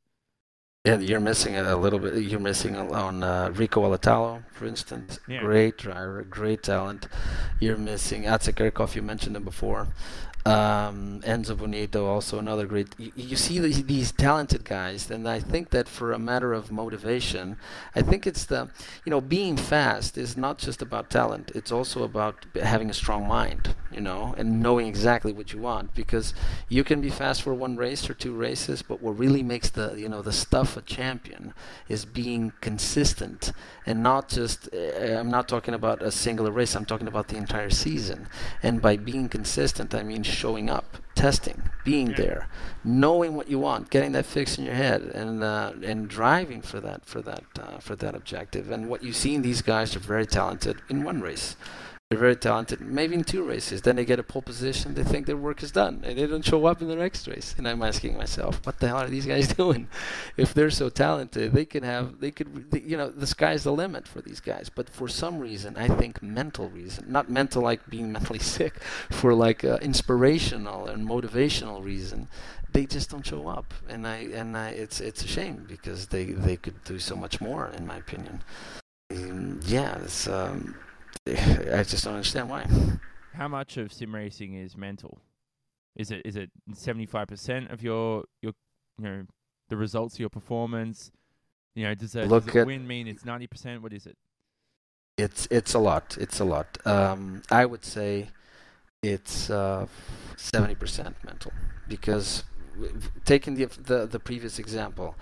Yeah, you're missing a little bit. You're missing on Rico Alatalo, for instance. Yeah. Great driver, great talent. You're missing Atze Kirchhoff, you mentioned him before. Enzo Bonito, also another great. You see these talented guys, and I think that for a matter of motivation, I think it's being fast is not just about talent. It's also about having a strong mind, you know, and knowing exactly what you want. Because you can be fast for one race or two races, but what really makes the stuff a champion is being consistent and not just. I'm not talking about a singular race. I'm talking about the entire season. And by being consistent, I mean showing up, testing, being there, knowing what you want, getting that fix in your head, and driving for that objective. And what you see in these guys are very talented in one race. They're very talented, maybe in two races. Then they get a pole position. They think their work is done, and they don't show up in the next race. And I'm asking myself, what the hell are these guys doing? If they're so talented, the sky's the limit for these guys. But for some reason, I think mental reason, not mental like being mentally sick, for like inspirational and motivational reason, they just don't show up. And it's a shame because they could do so much more, in my opinion. I just don't understand why. How much of sim racing is mental? Is it 75% of your the results of your performance? You know, does a win mean it's 90%? What is it? It's a lot. It's a lot. I would say it's 70% mental, because taking the previous example.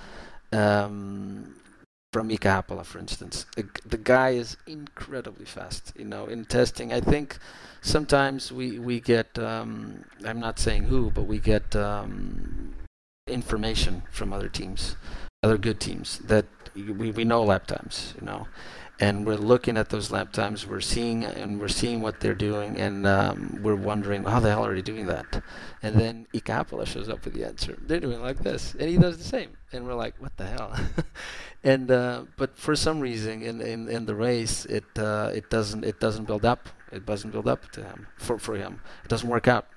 From Mika Haapala, for instance, the guy is incredibly fast. You know, in testing, I think sometimes we get, I'm not saying who, but we get information from other teams other good teams that we know lap times, and we're looking at those lap times. We're seeing what they're doing, and we're wondering how the hell are they doing that? And then Ikapola shows up with the answer. They're doing like this, and he does the same, and we're like, what the hell? And but for some reason in the race, it doesn't build up. It doesn't build up to him for him. It doesn't work out.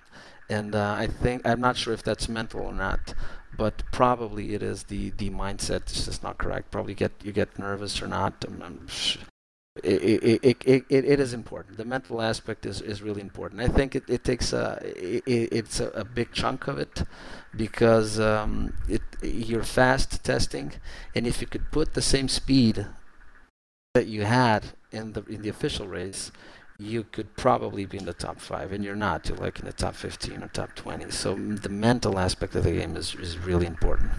And I'm not sure if that's mental or not, but probably it is the mindset. It's just not correct. Probably you get nervous or not. It is important. The mental aspect is really important. I think it takes it's a big chunk of it, because you're fast testing, and if you could put the same speed that you had in the official race, you could probably be in the top 5, and you're not. You're like in the top 15 or top 20. So the mental aspect of the game is really important.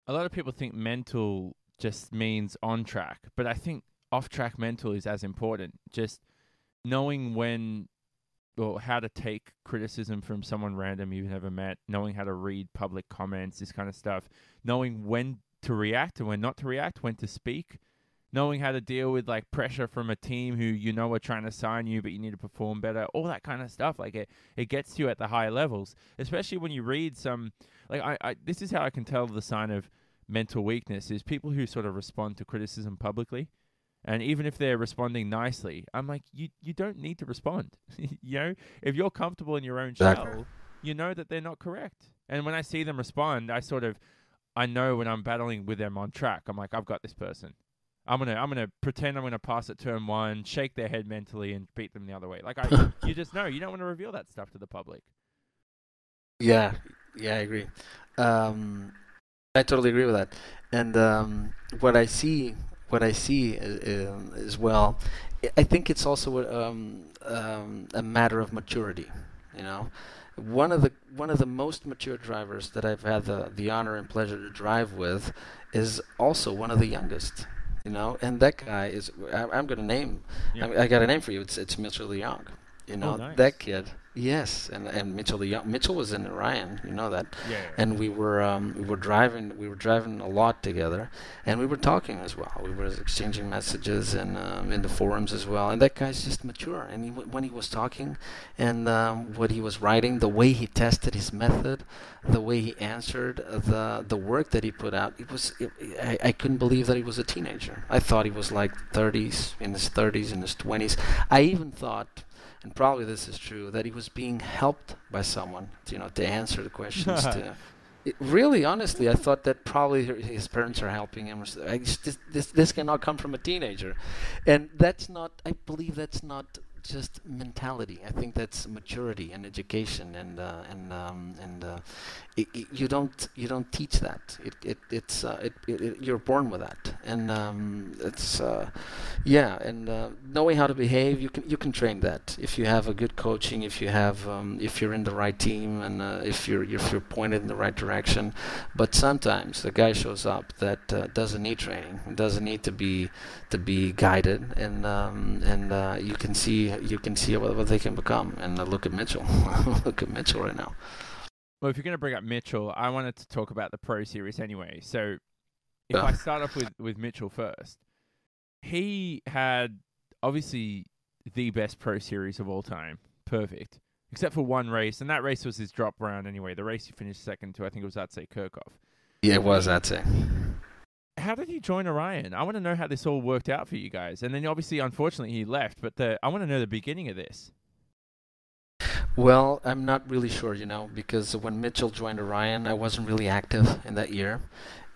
A lot of people think mental just means on track, but I think off-track mental is as important. Just knowing when or how to take criticism from someone random you've never met, knowing how to read public comments, this kind of stuff, knowing when to react and when not to react, when to speak, knowing how to deal with like pressure from a team who are trying to sign you, but you need to perform better, all that kind of stuff. Like it gets you at the higher levels, especially when you read some, like I this is how I can tell the sign of mental weakness is people who sort of respond to criticism publicly. And even if they're responding nicely, I'm like, you don't need to respond. If you're comfortable in your own shell, you know that they're not correct. And when I see them respond, I know when I'm battling with them on track. I'm like, I've got this person. I'm gonna pretend I'm gonna pass at turn 1, shake their head mentally, and beat them the other way. Like you just know you don't want to reveal that stuff to the public. Yeah, I agree. I totally agree with that. And what I see as well, I think it's also a matter of maturity. One of the most mature drivers that I've had the honor and pleasure to drive with is also one of the youngest. And that guy is, I'm going to name, I got a name for you. It's Mitchell DeJong. Nice. That kid. Yes, and Mitchell DeJong. Mitchell was in Orion, that. Yeah. And we were driving a lot together, and we were talking as well. We were exchanging messages and in the forums as well. And that guy's just mature. And when he was talking, and what he was writing, the way he tested his method, the way he answered, the work that he put out, I couldn't believe that he was a teenager. I thought he was like in his 30s, in his 20s. I even thought, and probably this is true, that he was being helped by someone, to answer the questions. Really, honestly, I thought that probably his parents are helping him. This cannot come from a teenager, and I believe that's not just mentality. I think that's maturity and education, and you don't teach that. You're born with that, and knowing how to behave, you can train that if you have a good coaching, if you're in the right team, and if you're pointed in the right direction. But sometimes the guy shows up that doesn't need training, doesn't need to be guided, and you can see what they can become. And look at Mitchell. Look at Mitchell right now. Well, if you're going to bring up Mitchell, I wanted to talk about the Pro Series anyway. So if I start off with Mitchell first, he had obviously the best Pro Series of all time. Perfect. Except for one race, and that race was his drop round anyway. The race he finished second to, I think it was Atse Kirchhoff. Yeah, it was Atse. How did he join Orion? I want to know how this all worked out for you guys. And then obviously, unfortunately, he left, but I want to know the beginning of this. Well, I'm not really sure, because when Mitchell joined Orion, I wasn't really active in that year.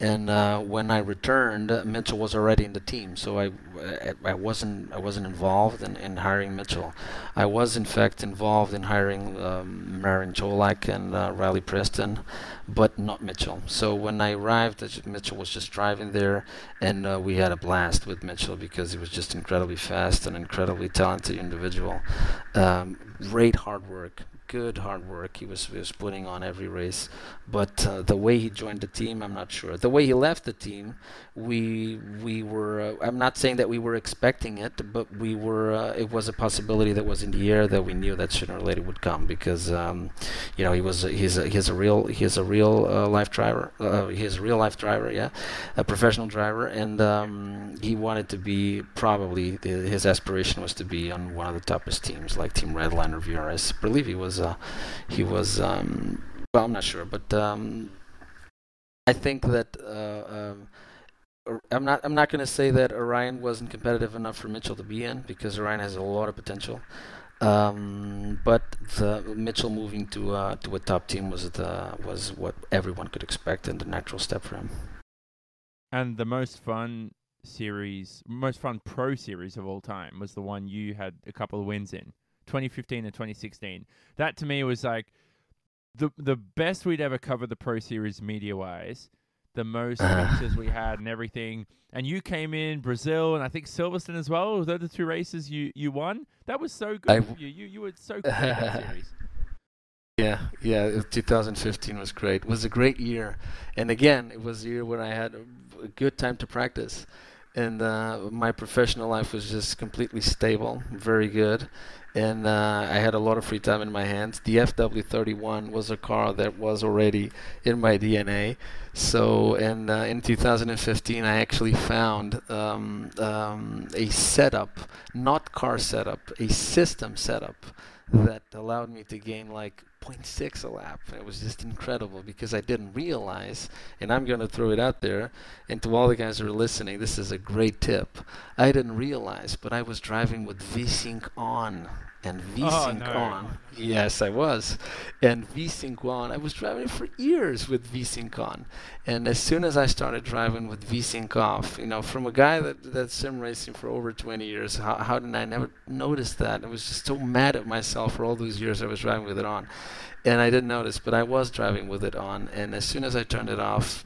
And when I returned, Mitchell was already in the team, so I wasn't involved in hiring Mitchell. I was in fact involved in hiring Marin Cholak and Riley Preston, but not Mitchell. So when I arrived, Mitchell was just driving there, and we had a blast with Mitchell because he was just incredibly fast and incredibly talented individual. Great hard work, good hard work. He was putting on every race, but the way he joined the team, I'm not sure. The way he left the team, we were. I'm not saying that we were expecting it, but we were. It was a possibility that was in the air that we knew that sooner or later would come because he's a real life driver. He's a real life driver, yeah, a professional driver, and he wanted to be probably his aspiration was to be on one of the toughest teams like Team Redline or VRS. I believe he was well, I'm not sure, but I think that I'm not going to say that Orion wasn't competitive enough for Mitchell to be in because Orion has a lot of potential. But Mitchell moving to a top team was what everyone could expect and the natural step for him. And the most fun pro series of all time was the one you had a couple of wins in, 2015 and 2016. That to me was like the best we'd ever covered the pro series media-wise, the most features we had and everything. And you came in Brazil and I think Silverstone as well. Were those the two races you won? That was so good for you. You were so good at that series. Yeah, 2015 was great. It was a great year. And again, it was a year when I had a good time to practice. And my professional life was just completely stable, very good. And I had a lot of free time in my hands. The FW31 was a car that was already in my DNA. So, and in 2015, I actually found a setup, not car setup, a system setup that allowed me to gain like 0.6 a lap. It was just incredible because I didn't realize, and I'm going to throw it out there, and to all the guys who are listening, this is a great tip. I didn't realize, but I was driving with VSync on. And VSync on. Yes, I was. And VSync on. I was driving for years with VSync on. And as soon as I started driving with VSync off, from a guy that's sim racing for over 20 years, how did I never notice that? I was just so mad at myself for all those years I was driving with it on. And I didn't notice, but I was driving with it on. And as soon as I turned it off,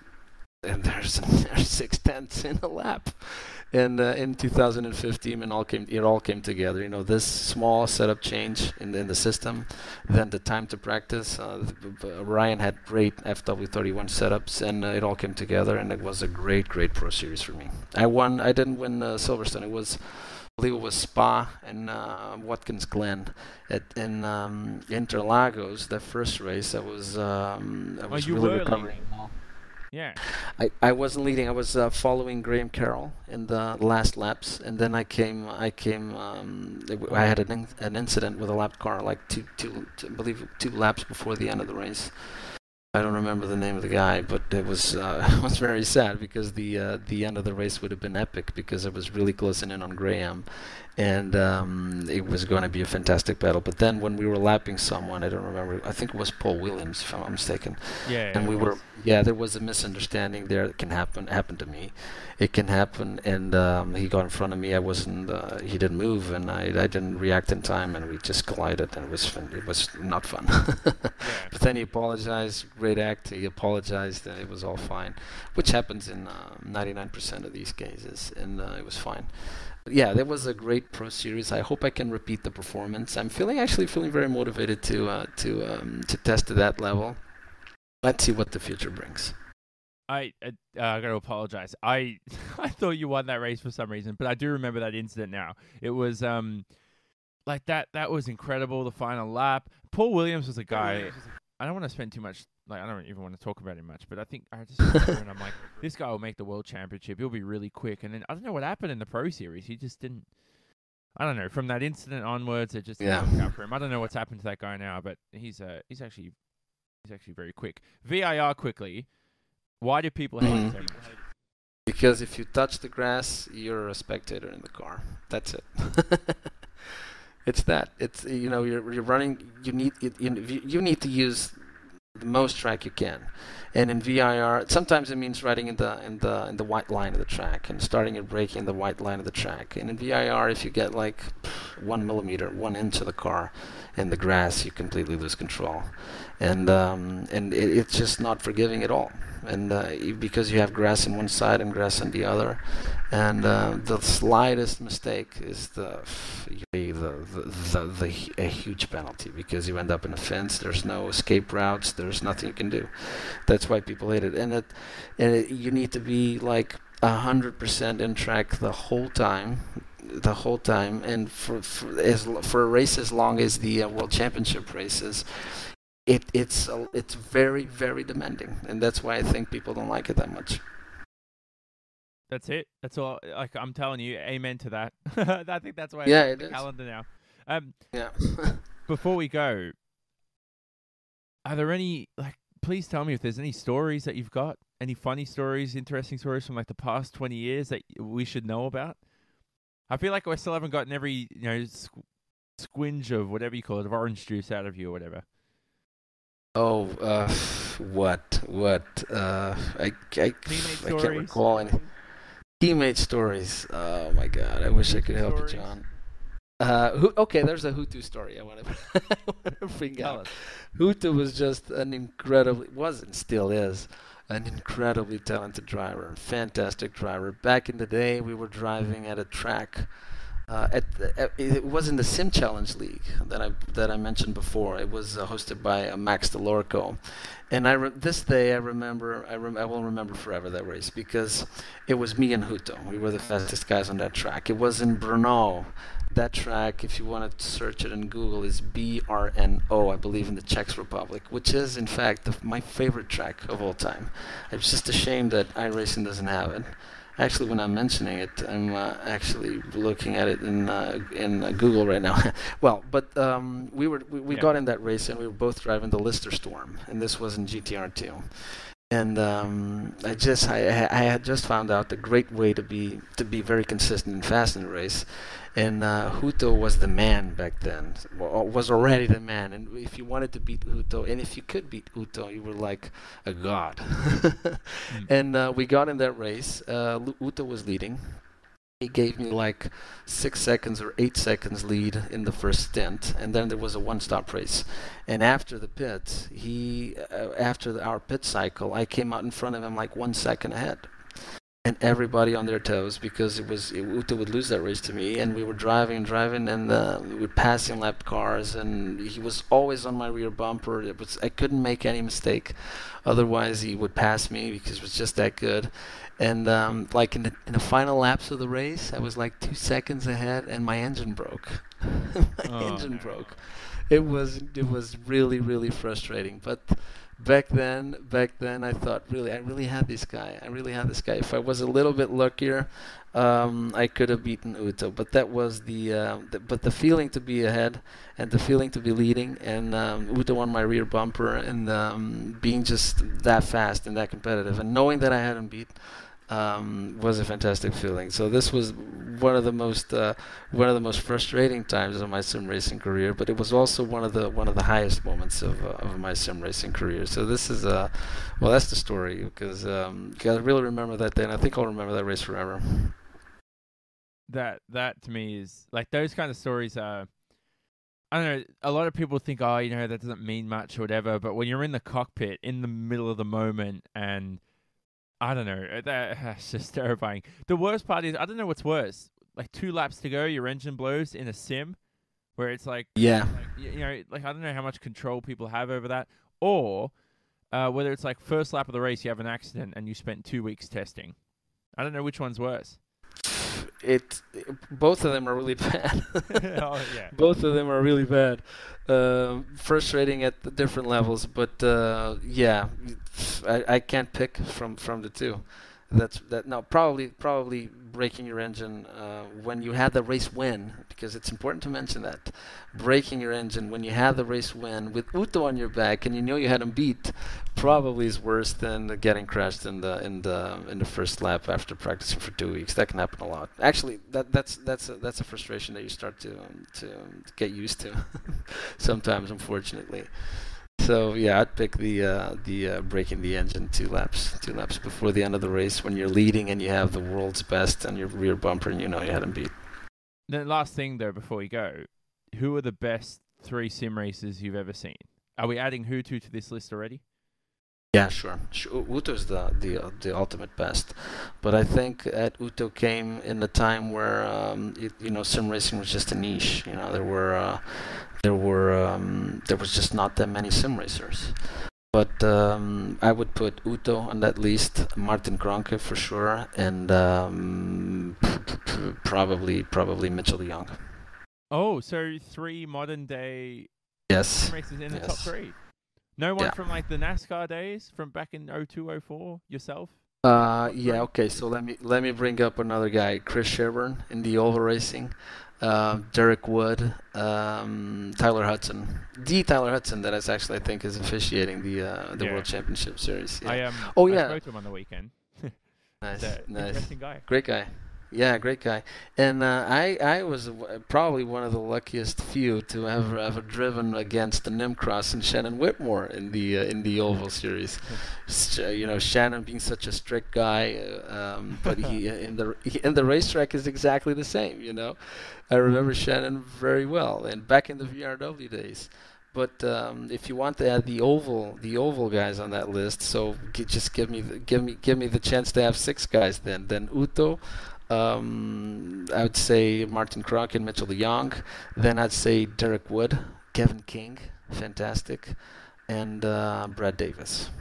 and there's 6/10 in a lap. And in 2015, it all came together. This small setup change in the system, then the time to practice. Ryan had great FW31 setups, and it all came together, and it was a great pro series for me. I didn't win Silverstone. I believe it was Spa and Watkins Glen in Interlagos. That first race, I was really recovering. Yeah. I wasn't leading. I was following Graham Carroll in the last laps, and then I had an incident with a lap car, like I believe 2 laps before the end of the race. I don't remember the name of the guy, but it was very sad because the end of the race would have been epic because it was really closing in on Graham, and it was going to be a fantastic battle. But then when we were lapping someone, I don't remember. I think it was Paul Williams, if I'm not mistaken. Yeah. And there was a misunderstanding there. It can happen. It happened to me. It can happen, and he got in front of me. I wasn't. He didn't move, and I didn't react in time, and we just collided, and it was fun. It was not fun. But then he apologized. Great act. He apologized, and it was all fine, which happens in 99% of these cases, and it was fine. But yeah, that was a great pro series. I hope I can repeat the performance. I'm feeling very motivated to test to that level. Let's see what the future brings. I got to apologize. I thought you won that race for some reason, but I do remember that incident now. It was like that was incredible, the final lap. Paul Williams was a guy. I don't want to spend too much, I don't even want to talk about him much, but I think I just remember and I'm like, this guy will make the world championship. He'll be really quick. And then I don't know what happened in the pro series. He just didn't. I don't know. From that incident onwards, it just didn't work out for him. I don't know what's happened to that guy now, but he's actually very quick. VIR quickly. Why do people hate it so much? Because if you touch the grass, you're a spectator in the car. That's it. It's that. It's you're running. You need to use the most track you can, and in VIR, sometimes it means riding in the white line of the track and starting and braking in the white line of the track. And in VIR, if you get like millimeter, 1 inch of the car in the grass, you completely lose control, and it's just not forgiving at all. And because you have grass on one side and grass on the other, and the slightest mistake is a huge penalty, because you end up in a fence. There's no escape routes. There's nothing you can do. That's why people hate it. And you need to be like 100% in track the whole time. And for a race as long as the World Championship races, it's very, very demanding, and that's why I think people don't like it that much. That's it. That's all. Like, I'm telling you, amen to that. I think that's why Yeah, I it the is. calendar now. Yeah. Before we go, are there any, like, please tell me if there's any stories that you've got, any funny stories, interesting stories from like the past 20 years that we should know about? I feel like I still haven't gotten every, squinge of whatever you call it, of orange juice out of you or whatever. Oh, what? I can't recall any teammate stories. Oh my God, I wish I could help you, John. There's a Hutu story I want to bring out. Hutu was just still is, an incredibly talented driver, fantastic driver. Back in the day, we were driving at a track. It was in the Sim Challenge League that I mentioned before. It was hosted by Max DeLorco, and I will remember forever that race, because it was me and Huto. We were the fastest guys on that track. It was in Brno. That track, if you want to search it in Google, is BRNO, I believe, in the Czech Republic, which is in fact my favorite track of all time. It's just a shame that iRacing doesn't have it. Actually, when I'm mentioning it, I'm actually looking at it in Google right now. Well, but we got in that race, and we were both driving the Lister Storm, and this was in GTR2. And I had just found out a great way to be very consistent and fast in the race. And Huto was the man back then, was already the man. And if you wanted to beat Huto, and if you could beat Huto, you were like a god. And we got in that race. Huto was leading. He gave me like 6 seconds or 8 seconds lead in the first stint, and then there was a one-stop race. And after the pit, after our pit cycle, I came out in front of him like 1 second ahead. And everybody on their toes, because Uta would lose that race to me, and we were driving, and we were passing lap cars, and he was always on my rear bumper. I couldn't make any mistake, otherwise he would pass me, because it was just that good. And like in the final laps of the race, I was like 2 seconds ahead, and my engine broke. Engine broke. It was really, really frustrating, but. Back then, I thought, I really had this guy. If I was a little bit luckier, I could have beaten Uto. But that was the feeling to be ahead, and the feeling to be leading, and Uto on my rear bumper, and being just that fast and that competitive, and knowing that I had him beat. Was a fantastic feeling. So this was one of the most frustrating times of my sim racing career, but it was also one of the highest moments of my sim racing career. So this is that's the story, because I really remember that day, and I think I'll remember that race forever. That to me is like, those kind of stories are, I don't know, a lot of people think, that doesn't mean much or whatever, but when you're in the cockpit in the middle of the moment, and I don't know, that's just terrifying. The worst part is, I don't know what's worse. Like 2 laps to go, your engine blows in a sim, where it's like, yeah, I don't know how much control people have over that, or whether it's like first lap of the race, you have an accident and you spent 2 weeks testing. I don't know which one's worse. Both of them are really bad. Oh, yeah. Both of them are really bad. Frustrating at the different levels, but I can't pick from the two. Probably breaking your engine when you had the race win, because it's important to mention that breaking your engine when you had the race win with Uto on your back and you know you had him beat probably is worse than getting crashed in the first lap after practicing for 2 weeks. That can happen a lot. Actually, that's a frustration that you start to get used to sometimes, unfortunately. So yeah, I'd pick the breaking the engine 2 laps before the end of the race, when you're leading and you have the world's best on your rear bumper and you know you had him beat. The last thing though, before we go, who are the best 3 sim racers you've ever seen? Are we adding Hutu to this list already? Yeah, sure. Uto is the ultimate best, but I think that Uto came in a time where sim racing was just a niche. There was just not that many sim racers. But I would put Uto on that list, Martin Kronke for sure, and probably Mitchell DeJong. Oh, so 3 modern day Yes. sim racers in the top 3. No one from like the NASCAR days from back in 02, 04 yourself? Yeah, okay. So let me bring up another guy, Chris Sherburne in the oval racing, Derek Wood, Tyler Hudson, Tyler Hudson that is actually I think is officiating the World Championship Series. Yeah. I spoke to him on the weekend. Nice. Interesting guy. Great guy. Yeah, great guy. And I was probably one of the luckiest few to ever driven against the Nimcross and Shannon Whitmore in the Oval Series. Shannon being such a strict guy, but he in the racetrack is exactly the same. I remember Shannon very well, and back in the VRW days. But if you want to add the oval guys on that list, so just give me the chance to have 6 guys. Then Uto. I would say Martin Kronk and Mitchell DeJong. Then I'd say Derek Wood, Kevin King, fantastic, and Brad Davis.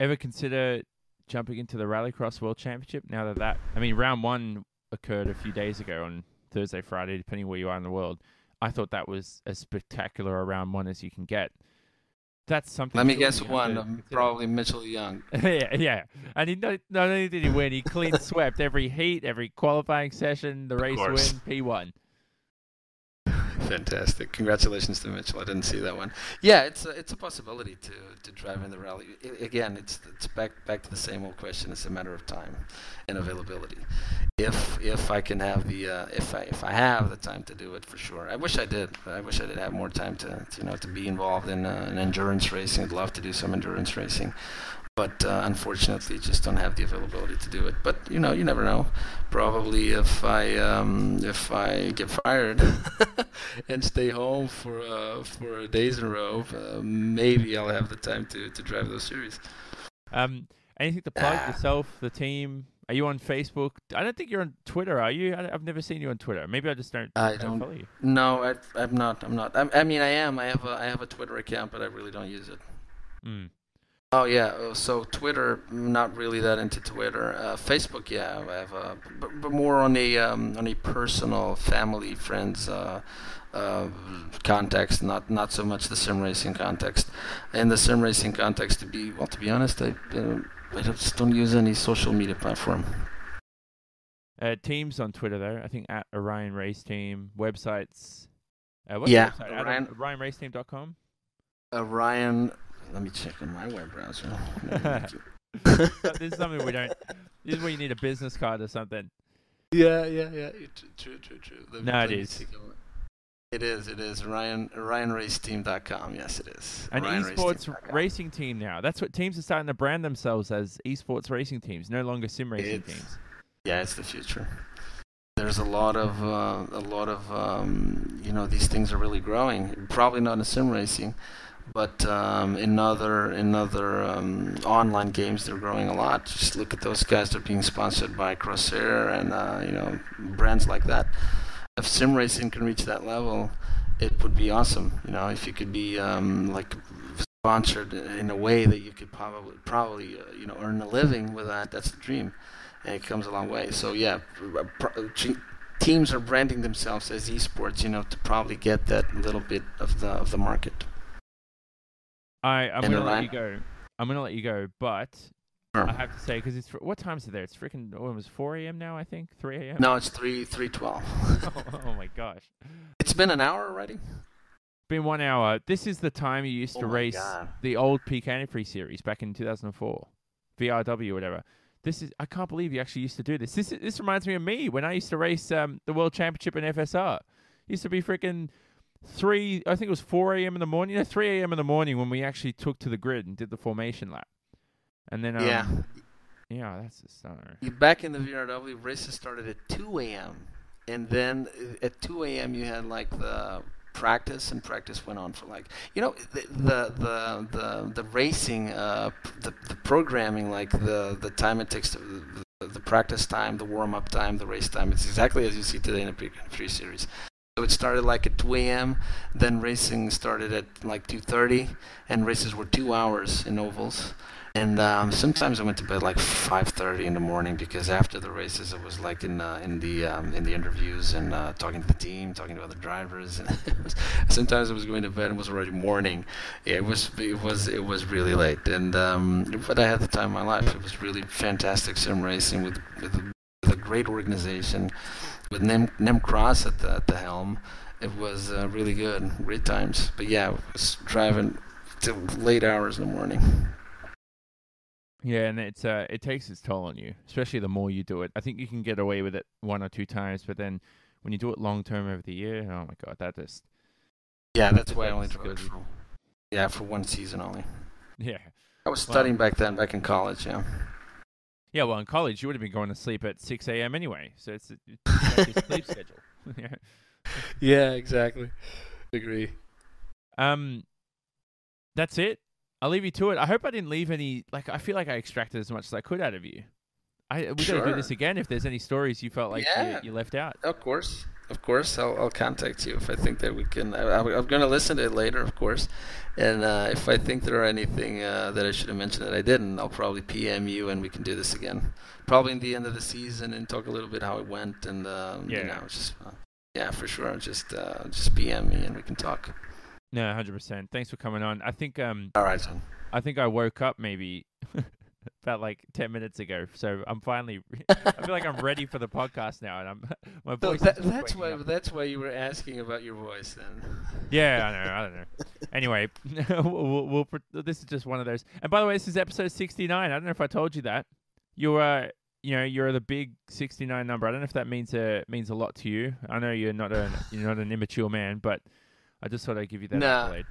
Ever consider jumping into the Rallycross World Championship now that round 1 occurred a few days ago on Thursday, Friday, depending where you are in the world. I thought that was as spectacular a round 1 as you can get. That's something. Let me guess one. Probably Mitchell Young. yeah. And he not only did he win, he clean swept every heat, every qualifying session, the race win, P1. Fantastic! Congratulations to Mitchell. I didn't see that one. Yeah, it's a possibility to drive in the rally. Again, it's back to the same old question. It's a matter of time and availability. If I can have the if I have the time to do it, for sure. I wish I did. I wish I did have more time to be involved in endurance racing. I'd love to do some endurance racing. But unfortunately, just don't have the availability to do it. But you never know. Probably if I get fired and stay home for days in a row, maybe I'll have the time to drive those series. Anything to plug yourself, the team? Are you on Facebook? I don't think you're on Twitter, are you? I've never seen you on Twitter. Maybe I just don't follow you. No, I'm not. I mean, I am. I have a Twitter account, but I really don't use it. Oh yeah, so Twitter, not really that into Twitter. Facebook, yeah, I have, but more on a personal, family, friends context, not so much the sim racing context. In the sim racing context, to be honest, I just don't use any social media platform. Teams on Twitter though, I think at Orion Race Team, websites. What's the website? OrionRaceTeam.com. Orion. Let me check on my web browser. This is something we don't. This is where you need a business card or something. Yeah. True. It is. It is. OrionRaceTeam.com. Yes, it is. An esports racing team now. That's what teams are starting to brand themselves as: esports racing teams, no longer sim racing teams. Yeah, it's the future. There's a lot of these things are really growing. Probably not in sim racing. But in other online games, they're growing a lot. Just look at those guys that are being sponsored by Crosshair and brands like that. If sim racing can reach that level, it would be awesome. If you could be sponsored in a way that you could probably earn a living with that. That's the dream, and it comes a long way. So yeah, teams are branding themselves as esports, to probably get that little bit of the market. I'm going to let you go. But sure. I have to say, because what time is it there? It's freaking, it was 4 a.m. now, I think? 3 a.m.? No, it's 3:12. Oh, my gosh. It's been an hour already? Been 1 hour. This is the time you used to race the old Peak Antifree series back in 2004. VRW or whatever. I can't believe you actually used to do this. This reminds me of me when I used to race the World Championship in FSR. It used to be freaking... I think it was 4 a.m. in the morning. 3 a.m. in the morning when we actually took to the grid and did the formation lap. And then that's just back in the VRW, races started at 2 a.m. and then at 2 a.m. you had like the practice, and practice went on for like, the racing, the programming, like the time it takes to the practice time, the warm up time, the race time. It's exactly as you see today in a Prix series. So it started like at 2 a.m. Then racing started at like 2:30, and races were 2 hours in ovals. And sometimes I went to bed like 5:30 in the morning, because after the races I was like in the interviews and talking to the team, talking to other drivers. And sometimes I was going to bed and it was already morning. Yeah, it was really late. And but I had the time of my life. It was really fantastic sim racing with a great organization, with Nem Cross at the helm. It was really good, great times. But yeah, I was driving till late hours in the morning. Yeah, and it takes its toll on you, especially the more you do it. I think you can get away with it 1 or 2 times, but then when you do it long term over the year, oh my god, that just that's why I only drove it for 1 season only. Yeah, I was studying back in college. Yeah, well, in college you would have been going to sleep at 6 a.m. anyway, so it's like your sleep schedule. Yeah. Yeah, exactly. Agree. That's it. I'll leave you to it. I hope I didn't leave any. Like, I feel like I extracted as much as I could out of you. We got to do this again if there's any stories you felt like you left out. Of course. I'll contact you if I think that we can. I'm going to listen to it later, of course. And if I think there are anything that I should have mentioned that I didn't, I'll probably PM you and we can do this again. Probably in the end of the season, and talk a little bit how it went. And just for sure. Just PM me and we can talk. No, 100%. Thanks for coming on. I think all right, son. I think I woke up maybe about like 10 minutes ago, so I'm finally. I feel like I'm ready for the podcast now, and my voice. That's why you were asking about your voice then. Yeah, I don't know. Anyway, this is just one of those. And by the way, this is episode 69. I don't know if I told you that. You're the big 69 number. I don't know if that means a lot to you. I know you're not an immature man, but I just thought I'd give you that accolade.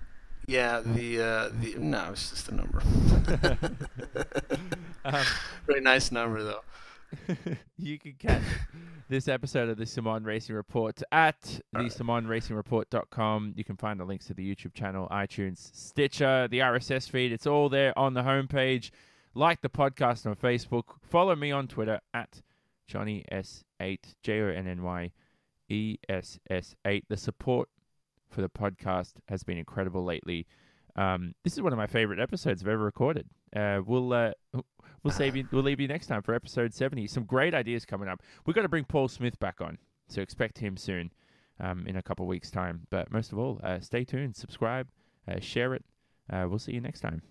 Yeah, no, it's just a number. Very nice number, though. You can catch this episode of the Simon Racing Report at thesimonracingreport.com. You can find the links to the YouTube channel, iTunes, Stitcher, the RSS feed. It's all there on the homepage. Like the podcast on Facebook. Follow me on Twitter at JohnnyS8, JONNYESS8. The support for the podcast has been incredible lately. This is one of my favorite episodes I've ever recorded. We'll leave you next time for episode 70. Some great ideas coming up. We've got to bring Paul Smith back on, so expect him soon, in a couple of weeks' time. But most of all, stay tuned, subscribe, share it. We'll see you next time.